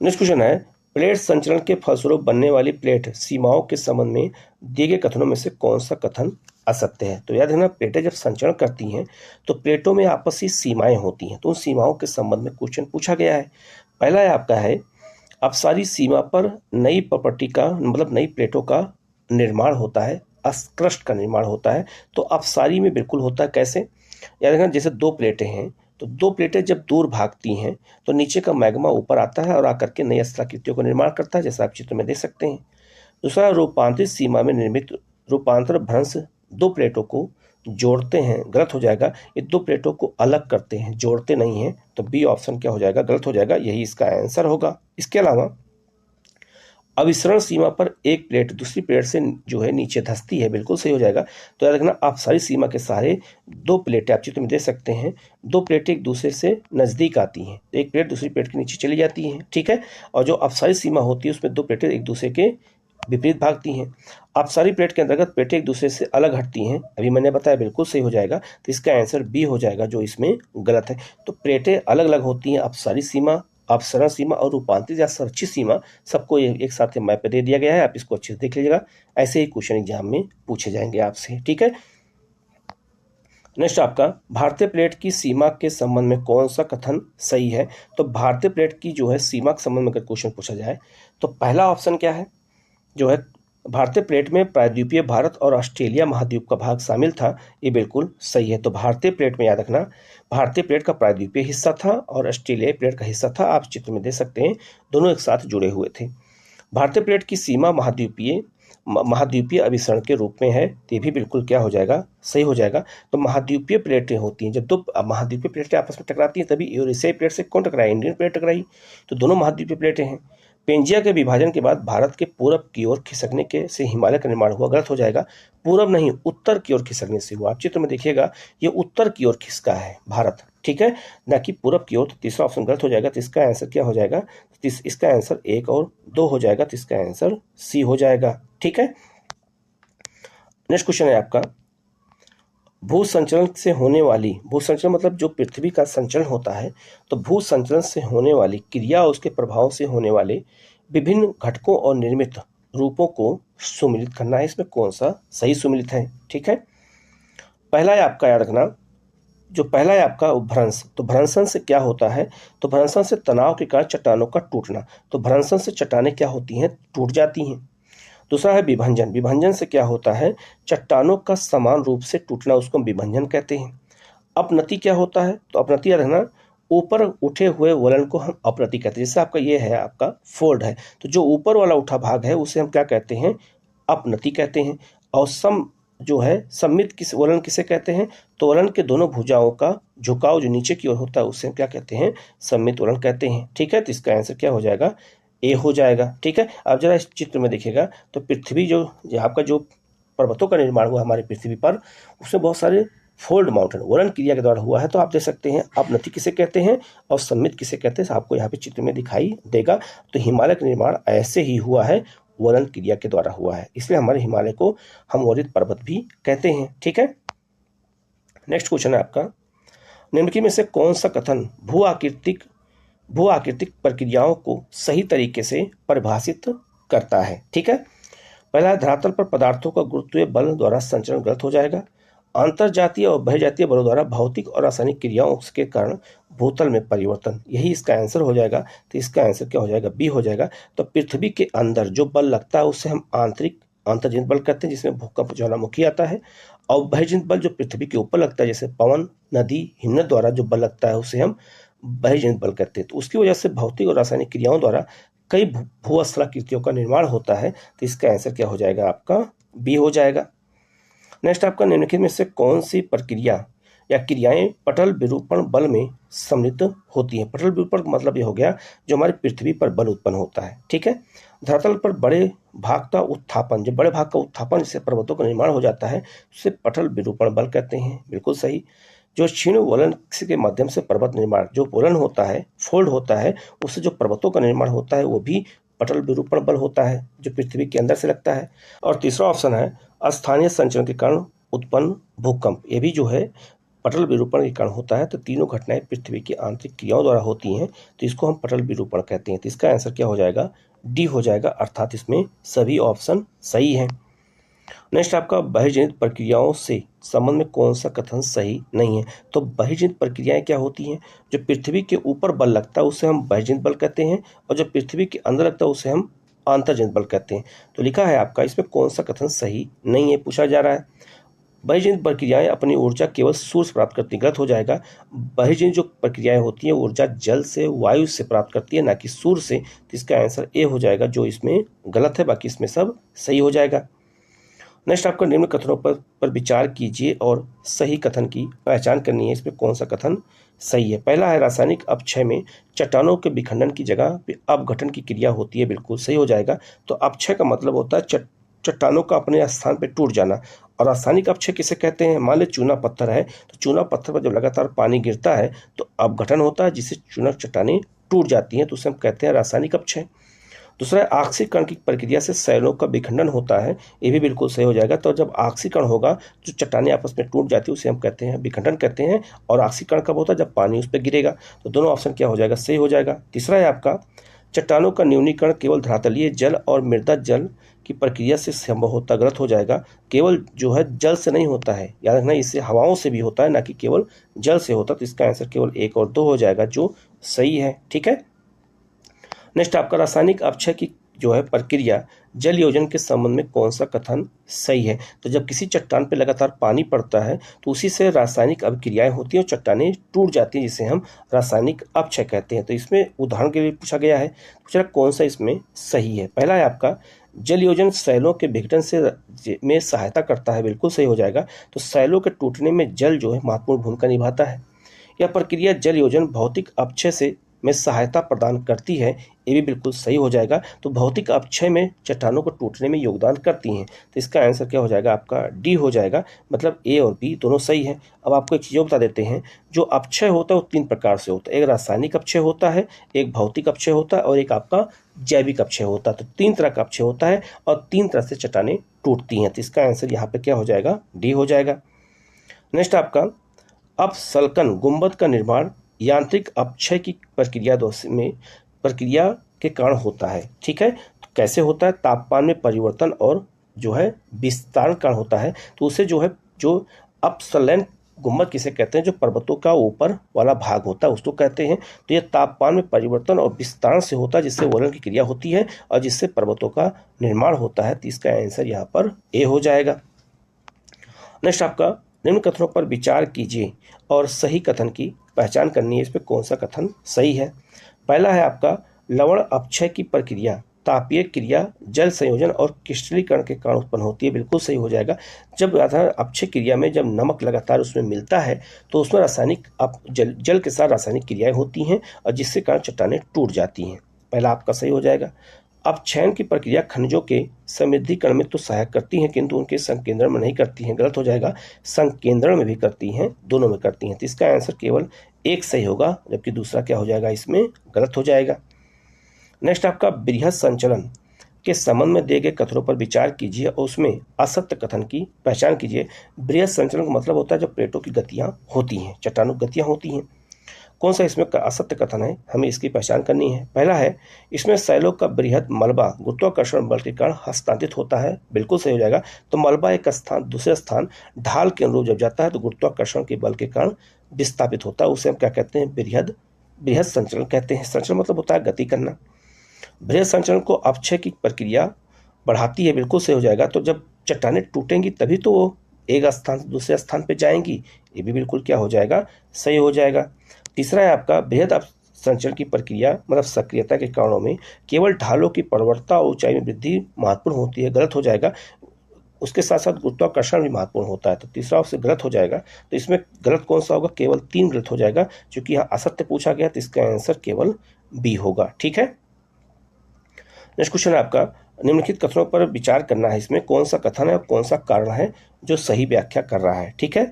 नेक्स्ट क्वेश्चन है प्लेट संचलन के फलस्वरूप बनने वाली प्लेट सीमाओं के संबंध में दिए गए कथनों में से कौन सा कथन असत्य है? तो याद रखना, प्लेटें जब संचरण करती हैं तो प्लेटों में आपसी सीमाएं होती हैं। तो उन सीमाओं के संबंध में क्वेश्चन पूछा गया है। पहला है आपका है अपसारी सीमा पर नई प्रॉपर्टी का मतलब नई प्लेटों का निर्माण होता है, क्रस्ट का निर्माण होता है। तो अपसारी में बिल्कुल होता है। कैसे? याद रखना, जैसे 2 प्लेटें हैं तो 2 प्लेटें जब दूर भागती हैं तो नीचे का मैग्मा ऊपर आता है और आकर के नई स्थलाकृतियों का निर्माण करता है, जैसा आप चित्र में देख सकते हैं। दूसरा, रूपांतरित सीमा में निर्मित रूपांतर भ्रंश 2 प्लेटों को जोड़ते हैं, गलत हो जाएगा। ये 2 प्लेटों को अलग करते हैं, जोड़ते नहीं हैं। तो बी ऑप्शन क्या हो जाएगा? गलत हो जाएगा, यही इसका आंसर होगा। इसके अलावा अभिसरण सीमा पर एक प्लेट दूसरी प्लेट से जो है नीचे धंसती है, बिल्कुल सही हो जाएगा। तो याद रखना आप सारी सीमा के सहारे दो प्लेटें आप चित्र में देख सकते हैं, दो प्लेटें एक दूसरे से नज़दीक आती हैं, एक प्लेट दूसरी प्लेट के नीचे चली जाती हैं, ठीक है। और जो अपसारी सीमा होती है उसमें दो प्लेटें एक दूसरे के विपरीत भागती हैं। अपसारी प्लेट के अंतर्गत प्लेटें एक दूसरे से अलग हटती हैं, अभी मैंने बताया, बिल्कुल सही हो जाएगा। तो इसका आंसर बी हो जाएगा, जो इसमें गलत है। तो प्लेटें अलग अलग होती हैं, अपसारी सीमा, अपसरण सीमा और रूपांतरित या संरक्षित सीमा, सबको एक साथ मैप पे दे दिया गया है। आप इसको अच्छे से देख लीजिएगा, ऐसे ही क्वेश्चन एग्जाम में पूछे जाएंगे आपसे, ठीक है। नेक्स्ट आपका, भारतीय प्लेट की सीमा के संबंध में कौन सा कथन सही है। तो भारतीय प्लेट की जो है सीमा के संबंध में अगर क्वेश्चन पूछा जाए तो पहला ऑप्शन क्या है, जो है भारतीय प्लेट में प्रायद्वीपीय भारत और ऑस्ट्रेलिया महाद्वीप का भाग शामिल था, ये बिल्कुल सही है। तो भारतीय प्लेट में याद रखना, भारतीय प्लेट का प्रायद्वीपीय हिस्सा था और ऑस्ट्रेलियाई प्लेट का हिस्सा था, आप चित्र में देख सकते हैं, दोनों एक साथ जुड़े हुए थे। भारतीय प्लेट की सीमा महाद्वीपीय अभिसरण के रूप में है, ये भी बिल्कुल क्या हो जाएगा, सही हो जाएगा। तो महाद्वीपीय प्लेटें होती हैं, जब दो महाद्वीपीय प्लेटें आपस में टकराती हैं तभी यूरेशियाई प्लेट से कौन टकराई, इंडियन प्लेट टकराई, तो दोनों महाद्वीपीय प्लेटें हैं। पेंजिया के विभाजन के बाद भारत के पूरब की ओर खिसकने के से हिमालय का निर्माण हुआ, गलत हो जाएगा। पूरब नहीं, उत्तर की ओर खिसकने से हुआ। आप चित्र में देखिएगा, ये उत्तर की ओर खिसका है भारत, ठीक है, ना कि पूरब की ओर। तो तीसरा ऑप्शन गलत हो जाएगा। तो इसका आंसर क्या हो जाएगा, इसका आंसर 1 और 2 हो जाएगा। तो इसका आंसर सी हो जाएगा, ठीक है। नेक्स्ट क्वेश्चन है आपका, भू संचलन से होने वाली, भू संचलन मतलब जो पृथ्वी का संचलन होता है, तो भू संचलन से होने वाली क्रिया और उसके प्रभाव से होने वाले विभिन्न घटकों और निर्मित रूपों को सुमिलित करना है। इसमें कौन सा सही सुमिलित है, ठीक है। पहला है आपका, याद रखना, जो पहला है आपका भ्रंश। तो भ्रंशन से क्या होता है, तो भ्रंशन से तनाव के कारण चट्टानों का टूटना। तो भ्रंशन से चट्टानें क्या होती हैं, टूट जाती हैं। दूसरा है विभंजन। विभंजन से क्या होता है, चट्टानों का समान रूप से टूटना, उसको हम विभंजन कहते हैं। अपनति क्या होता है, तो अपनति रहना, ऊपर उठे हुए वलन को हम अपनति कहते हैं। जैसे आपका ये है, आपका फोल्ड है, तो जो ऊपर वाला उठा भाग है उसे हम क्या कहते हैं, अपनति कहते हैं। और सम जो है सम्मित किस वलन किसे कहते हैं, तो वलन के दोनों भुजाओं का झुकाव जो नीचे की ओर होता है उसे हम क्या कहते हैं, सम्मित वलन कहते हैं, ठीक है। तो इसका आंसर क्या हो जाएगा, ए हो जाएगा, ठीक है। अब जरा इस चित्र में देखिएगा, तो पृथ्वी जो आपका जो पर्वतों का निर्माण हुआ हमारी पृथ्वी पर, उसमें बहुत सारे फोल्ड माउंटेन वलन क्रिया के द्वारा हुआ है। तो आप देख सकते हैं अपनति किसे कहते हैं और सम्मित किसे कहते हैं, आपको यहाँ पे चित्र में दिखाई देगा। तो हिमालय का निर्माण ऐसे ही हुआ है, वलन क्रिया के द्वारा हुआ है, इसलिए हमारे हिमालय को हम वलित पर्वत भी कहते हैं, ठीक है। नेक्स्ट क्वेश्चन है आपका, निम्नलिखित में से कौन सा कथन भू आकृतिक प्रक्रियाओं को सही तरीके से परिभाषित करता है, ठीक है। पहला, धरातल पर पदार्थों का गुरुत्वीय बल द्वारा संचरण, गलत हो जाएगा। अंतरजातीय और बहिर्जातीय बलों द्वारा भौतिक और रासायनिक क्रियाओं के कारण भूतल में परिवर्तन, यही इसका आंसर हो जाएगा। तो इसका आंसर क्या हो जाएगा, बी हो जाएगा। तो पृथ्वी के अंदर जो बल लगता है उसे हम अंतर्जनित बल कहते हैं, जिसमें भूकंप ज्वालामुखी आता है। और बहिर्जनित बल जो पृथ्वी के ऊपर लगता है, जैसे पवन, नदी, हिमनद द्वारा जो बल लगता है उसे हम बहिर्जनित बल कहते हैं। तो उसकी वजह से भौतिक और रासायनिक क्रियाओं द्वारा कई भूस्थलाकृतियों का निर्माण होता है। तो इसका आंसर क्या हो जाएगा, आपका बी हो जाएगा। नेक्स्ट आपका, निम्नलिखित में से कौन सी प्रक्रिया या क्रियाएं पटल विरूपण बल में सम्मिलित होती हैं। पटल विरूपण मतलब ये हो गया जो हमारी पृथ्वी पर बल उत्पन्न होता है, ठीक है। धरातल पर बड़े भाग का उत्थापन, जब बड़े भाग का उत्थापन जिससे पर्वतों का निर्माण हो जाता है उसे पटल विरूपण बल कहते हैं, बिल्कुल सही। जो क्षीण वलन के माध्यम से पर्वत निर्माण, जो वलन होता है, फोल्ड होता है, उससे जो पर्वतों का निर्माण होता है वो भी पटल विरूपण बल होता है, जो पृथ्वी के अंदर से लगता है। और तीसरा ऑप्शन है, स्थानीय संचरण के कारण उत्पन्न भूकंप, ये भी जो है पटल विरूपण के कारण होता है। तो तीनों घटनाएं पृथ्वी की आंतरिक क्रियाओं द्वारा होती हैं, तो इसको हम पटल विरूपण कहते हैं। तो इसका आंसर क्या हो जाएगा, डी हो जाएगा, अर्थात इसमें सभी ऑप्शन सही हैं। नेक्स्ट आपका, बहिर्जनित प्रक्रियाओं से संबंध में कौन सा कथन सही नहीं है। तो बहिर्जनित प्रक्रियाएं क्या होती हैं, जो पृथ्वी के ऊपर बल लगता है उसे हम बहिर्जनित बल कहते हैं, और जो पृथ्वी के अंदर लगता है उसे हम अंतर्जनित बल कहते हैं। तो लिखा है आपका, इसमें कौन सा कथन सही नहीं है, पूछा जा रहा है। बहिर्जनित प्रक्रियाएं अपनी ऊर्जा केवल सूर्य से प्राप्त करती, गलत हो जाएगा। बहिर्जनित जो प्रक्रियाएं होती हैं ऊर्जा जल से, वायु से प्राप्त करती है, ना कि सूर्य से। तो इसका आंसर ए हो जाएगा, जो इसमें गलत है, बाकी इसमें सब सही हो जाएगा। नेक्स्ट आपका निम्न कथनों पर विचार कीजिए और सही कथन की पहचान करनी है। इसमें कौन सा कथन सही है? पहला है रासायनिक अपक्षय में चट्टानों के विखंडन की जगह पे अपघटन की क्रिया होती है, बिल्कुल सही हो जाएगा। तो अपक्षय का मतलब होता है चट्टानों का अपने स्थान पे टूट जाना। और रासायनिक अपक्षय किसे कहते हैं? मान लीजिए चूना पत्थर है, तो चूना पत्थर पर जब लगातार पानी गिरता है तो अपघटन होता है, जिससे चूना चट्टानें टूट जाती हैं, तो उसे हम कहते हैं रासायनिक अपक्षय। दूसरा है ऑक्सीकरण की प्रक्रिया से सैलों का विखंडन होता है, ये भी बिल्कुल सही हो जाएगा। तो जब ऑक्सीकरण होगा जो चट्टानें आपस में टूट जाती है उसे हम कहते हैं विखंडन कहते हैं। और ऑक्सीकरण कब होता है? जब पानी उस पर गिरेगा। तो दोनों ऑप्शन क्या हो जाएगा? सही हो जाएगा। तीसरा है आपका चट्टानों का न्यूनीकरण केवल धरातलीय जल और मृदा जल की प्रक्रिया से संभव होता, गलत हो जाएगा। केवल जो है जल से नहीं होता है, याद रखना, इससे हवाओं से भी होता है, ना कि केवल जल से होता। तो इसका आंसर केवल 1 और 2 हो जाएगा, जो सही है। ठीक है। नेक्स्ट आपका रासायनिक अपक्षय की जो है प्रक्रिया जल योजन के संबंध में कौन सा कथन सही है? तो जब किसी चट्टान पर लगातार पानी पड़ता है तो उसी से रासायनिक अभिक्रियाएं होती हैं और चट्टानें टूट जाती हैं, जिसे हम रासायनिक अपक्षय कहते हैं। तो इसमें उदाहरण के लिए पूछा गया है, पूछा कौन सा इसमें सही है? पहला है आपका जल योजन सैलों के विघटन से में सहायता करता है, बिल्कुल सही हो जाएगा। तो सैलों के टूटने में जल जो है महत्वपूर्ण भूमिका निभाता है। यह प्रक्रिया जल योजन भौतिक अपक्षय से में सहायता प्रदान करती है, ये भी बिल्कुल सही हो जाएगा। तो भौतिक अपक्षय में चट्टानों को टूटने में योगदान करती हैं। तो इसका आंसर क्या हो जाएगा? आपका डी हो जाएगा, मतलब ए और बी दोनों सही है। अब आपको एक चीज़ बता देते हैं, जो अपक्षय होता है वो 3 प्रकार से होता है। एक रासायनिक अपक्षय होता है, एक भौतिक अपक्षय होता है और एक आपका जैविक अपक्षय होता है। तो 3 तरह का अपक्षय होता है और 3 तरह से चट्टानें टूटती हैं। तो इसका आंसर यहाँ पर क्या हो जाएगा? डी हो जाएगा। नेक्स्ट आपका अपसल्कन गुंबद का निर्माण यांत्रिक अपक्षय की प्रक्रिया के कारण होता है। ठीक है। तो कैसे होता है? तापमान में परिवर्तन और जो है विस्तारण कारण होता है। तो उसे जो है जो अपसलन गुंबद किसे कहते हैं? जो पर्वतों का ऊपर वाला भाग होता है उसको कहते हैं। तो यह तापमान में परिवर्तन और विस्तारण से होता है, जिससे वलन की क्रिया होती है और जिससे पर्वतों का निर्माण होता है। तो इसका आंसर यहाँ पर ए हो जाएगा। नेक्स्ट आपका निम्न कथनों पर विचार कीजिए और सही कथन की पहचान करनी है। इस पर कौन सा कथन सही है? पहला है आपका लवण अपक्षय की प्रक्रिया तापीय क्रिया जल संयोजन और क्रिस्टलीकरण के कारण उत्पन्न होती है, बिल्कुल सही हो जाएगा। जब अपक्षय क्रिया में जब नमक लगातार उसमें मिलता है तो उसमें रासायनिक जल के साथ रासायनिक क्रियाएं होती हैं और जिससे कारण चट्टानें टूट जाती हैं। पहला आपका सही हो जाएगा। अपक्षयन की प्रक्रिया खनिजों के समृद्धिकरण में तो सहायक करती हैं, किंतु उनके संकेंद्रण में नहीं करती हैं, गलत हो जाएगा। संकेंद्रण में भी करती हैं, दोनों में करती हैं। तो इसका आंसर केवल 1 सही होगा, जबकि दूसरा क्या हो जाएगा? इसमें गलत हो जाएगा। नेक्स्ट आपका बृहद संचलन के संबंध में दिए गए कथनों पर विचार कीजिए और उसमें असत्य कथन की पहचान कीजिए। बृहद संचलन का मतलब होता है जब प्लेटों की गतियां होती हैं, चट्टानों की गतियां होती हैं। कौन सा इसमें असत्य कथन है? हमें इसकी पहचान करनी है। पहला है इसमें सैलों का बृहद मलबा गुरुत्वाकर्षण बल के कारण हस्तांतरित होता है, बिल्कुल सही हो जाएगा। तो मलबा एक स्थान दूसरे स्थान ढाल के अनुरूप जब जाता है तो गुरुत्वाकर्षण के बल के कारण विस्थापित होता है, उसे हम क्या कहते हैं? बृहद संचलन कहते हैं। संचलन मतलब होता है गति करना। बृहद संचलन को अपक्षय की प्रक्रिया बढ़ाती है, बिल्कुल सही हो जाएगा। तो जब चट्टानें टूटेंगी तभी तो वो एक स्थान से दूसरे स्थान पर जाएंगी, ये भी बिल्कुल क्या हो जाएगा? सही हो जाएगा। तीसरा है आपका बृहद संचलन की प्रक्रिया मतलब सक्रियता के कारणों में केवल ढालों की प्रवणता और ऊंचाई में वृद्धि महत्वपूर्ण होती है, गलत हो जाएगा। उसके साथ साथ गुरुत्वाकर्षण भी महत्वपूर्ण होता है, तो तीसरा आपसे गलत हो जाएगा। तो इसमें गलत कौन सा होगा? केवल 3 गलत हो जाएगा, क्योंकि यहाँ असत्य पूछा गया, तो इसका आंसर केवल बी होगा। ठीक है। नेक्स्ट क्वेश्चन है आपका निम्नलिखित कथनों पर विचार करना है। इसमें कौन सा कथन है और कौन सा कारण है जो सही व्याख्या कर रहा है? ठीक है।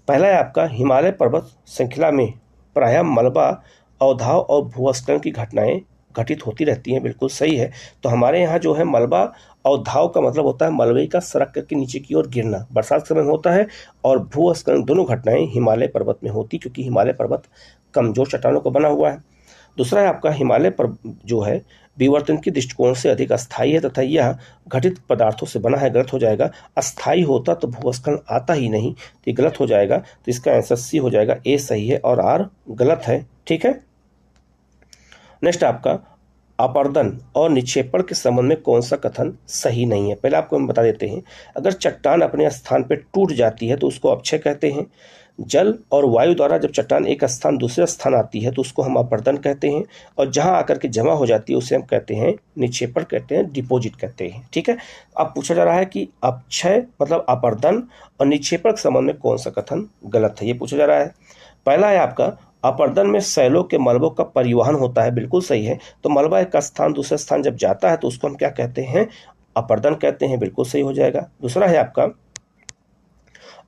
पहला है आपका हिमालय पर्वत श्रृंखला में प्रायः मलबा अवधाव और भूस्खलन की घटनाएं घटित होती रहती हैं, बिल्कुल सही है। तो हमारे यहाँ जो है मलबा अवधाव का मतलब होता है मलबे का सड़क करके नीचे की ओर गिरना, बरसात के समय होता है। और भूस्खलन दोनों घटनाएं हिमालय पर्वत में होती, क्योंकि हिमालय पर्वत कमजोर चट्टानों को बना हुआ है। दूसरा है आपका हिमालय पर जो है विवर्तन की दृष्टिकोण से अधिक अस्थायी है तथा यह घटित पदार्थों से बना है, गलत हो जाएगा। अस्थायी होता तो भूस्खलन आता ही नहीं, तो ये गलत हो जाएगा। तो इसका आंसर सी हो जाएगा, ए सही है और आर गलत है। ठीक है। नेक्स्ट आपका अपरदन और निक्षेपण के संबंध में कौन सा कथन सही नहीं है। पहले आपको हम बता देते हैं, अगर चट्टान अपने स्थान पर टूट जाती है तो उसको अपक्षय कहते हैं। जल और वायु द्वारा जब चट्टान एक स्थान दूसरे स्थान आती है तो उसको हम अपरदन कहते हैं, और जहां आकर के जमा हो जाती है उसे हम कहते हैं निक्षेपण कहते हैं, डिपोजिट कहते हैं। ठीक है, अब पूछा जा रहा है कि अपक्षय मतलब अपरदन और निक्षेपण के संबंध में कौन सा कथन गलत है, ये पूछा जा रहा है। पहला है आपका, अपरदन में सैलों के मलबों का परिवहन होता है, बिल्कुल सही है। तो मलबा एक स्थान दूसरे स्थान जब जाता है तो उसको हम क्या कहते हैं, अपरदन कहते हैं, बिल्कुल सही हो जाएगा। दूसरा है आपका,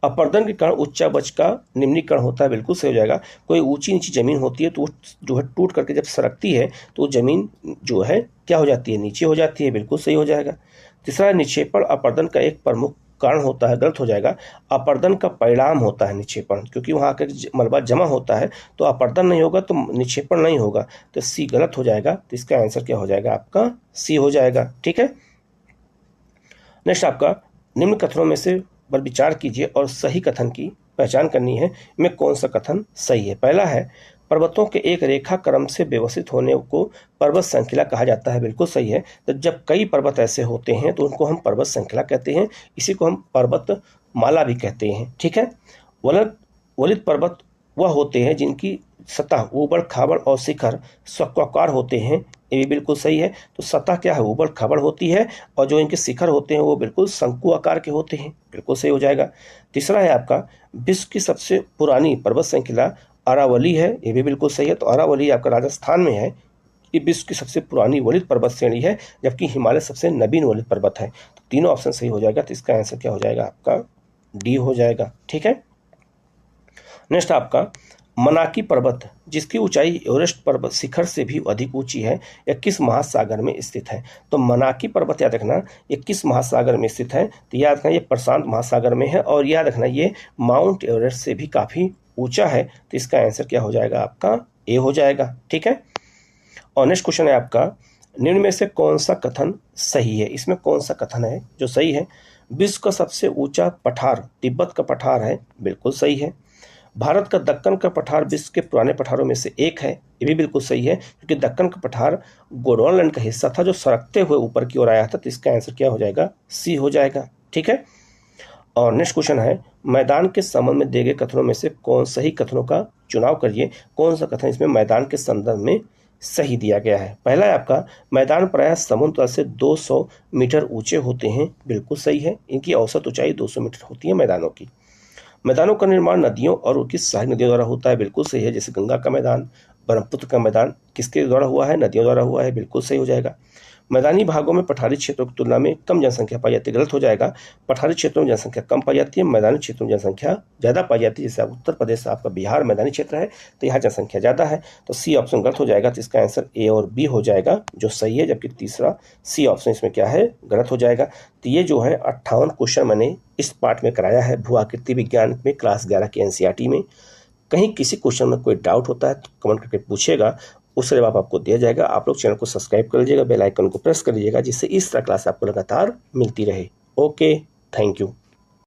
अपरदन के कारण उच्चावच का निम्नीकरण होता है, बिल्कुल सही हो जाएगा। कोई ऊंची नीची जमीन होती है तो जो है टूट करके जब सरकती है तो जमीन जो है क्या हो जाती है, नीचे हो जाती है, बिल्कुल सही हो जाएगा। तीसरा है, निक्षेपण अपरदन का एक प्रमुख कारण होता है, गलत हो जाएगा। अपरदन का परिणाम होता है निक्षेपण, क्योंकि वहां आकर मलबा जमा होता है तो अपरदन नहीं होगा तो निक्षेपण नहीं होगा, तो सी गलत हो जाएगा। तो इसका आंसर क्या हो जाएगा, आपका सी हो जाएगा। ठीक है, नेक्स्ट आपका, निम्न कथनों में से पर विचार कीजिए और सही कथन की पहचान करनी है, इनमें कौन सा कथन सही है। पहला है, पर्वतों के एक रेखा क्रम से व्यवस्थित होने को पर्वत श्रृंखला कहा जाता है, बिल्कुल सही है। तो जब कई पर्वत ऐसे होते हैं तो उनको हम पर्वत श्रृंखला कहते हैं, इसी को हम पर्वत माला भी कहते हैं। ठीक है, वलित पर्वत वह होते हैं जिनकी सतह ऊबड़ खाबड़ और शिखर स्क्वाकार होते हैं, ये भी बिल्कुल सही है। तो सतह क्या है, ऊबड़ खाबड़ होती है, और जो इनके शिखर होते हैं वो बिल्कुल शंकु आकार के होते हैं, बिल्कुल सही हो जाएगा। तीसरा है आपका, विश्व की सबसे पुरानी पर्वत श्रृंखला अरावली है, ये भी बिल्कुल सही है। तो अरावली आपका राजस्थान में है, ये विश्व की सबसे पुरानी वलित पर्वत श्रेणी है, जबकि हिमालय सबसे नवीन वलित पर्वत है। तो तीनों ऑप्शन सही हो जाएगा, तो इसका आंसर क्या हो जाएगा, आपका डी हो जाएगा। ठीक है, नेक्स्ट आपका, मनाकी पर्वत जिसकी ऊंचाई एवरेस्ट पर्वत शिखर से भी अधिक ऊंची है, यह किस महासागर में स्थित है। तो मनाकी पर्वत याद रखना ये किस महासागर में स्थित है, तो याद रखना ये प्रशांत महासागर में है, और याद रखना ये माउंट एवरेस्ट से भी काफी ऊंचा है। तो इसका आंसर क्या हो जाएगा, आपका ए हो जाएगा। ठीक है, और नेक्स्ट क्वेश्चन है आपका, निम्न में से कौन सा कथन सही है। इसमें कौन सा कथन है जो सही है, विश्व का सबसे ऊंचा पठार तिब्बत का पठार है, बिल्कुल सही है। भारत का दक्कन का पठार विश्व के पुराने पठारों में से एक है, ये भी बिल्कुल सही है, क्योंकि दक्कन का पठार गोंडवाना का हिस्सा था जो सरकते हुए ऊपर की ओर आया था। तो इसका आंसर क्या हो जाएगा, सी हो जाएगा। ठीक है, और नेक्स्ट क्वेश्चन है, मैदान के संबंध में दिए गए कथनों में से कौन सही कथनों का चुनाव करिए, कौन सा कथन इसमें मैदान के संदर्भ में सही दिया गया है। पहला है आपका, मैदान प्रायः समुद्र तल से 200 मीटर ऊंचे होते हैं, बिल्कुल सही है, इनकी औसत ऊंचाई 200 मीटर होती है मैदानों की। मैदानों का निर्माण नदियों और उनकी सहायक नदियों द्वारा होता है, बिल्कुल सही है। जैसे गंगा का मैदान, ब्रह्मपुत्र का मैदान किसके द्वारा हुआ है, नदियों द्वारा हुआ है, बिल्कुल सही हो जाएगा। मैदानी भागों में पठारी क्षेत्रों की तुलना में कम जनसंख्या पाई जाती है, गलत हो जाएगा। पठारी क्षेत्रों में जनसंख्या कम पाई जाती है, मैदानी क्षेत्रों में जनसंख्या ज़्यादा पाई जाती है। जैसे उत्तर प्रदेश आपका बिहार मैदानी क्षेत्र है तो यहाँ जनसंख्या ज़्यादा है, तो सी ऑप्शन गलत हो जाएगा। तो इसका आंसर ए और बी हो जाएगा जो सही है, जबकि तीसरा सी ऑप्शन इसमें क्या है, गलत हो जाएगा। तो ये जो है 58 क्वेश्चन मैंने इस पार्ट में कराया है भू आकृति विज्ञान में क्लास 11 की एनसीईआरटी में। कहीं किसी क्वेश्चन में कोई डाउट होता है तो कमेंट करके पूछेगा, उससे जवाब आपको दिया जाएगा। आप लोग चैनल को सब्सक्राइब कर लीजिएगा, बेल आइकन को प्रेस कर लीजिएगा, जिससे इस तरह क्लास आपको लगातार मिलती रहे। Okay, thank you.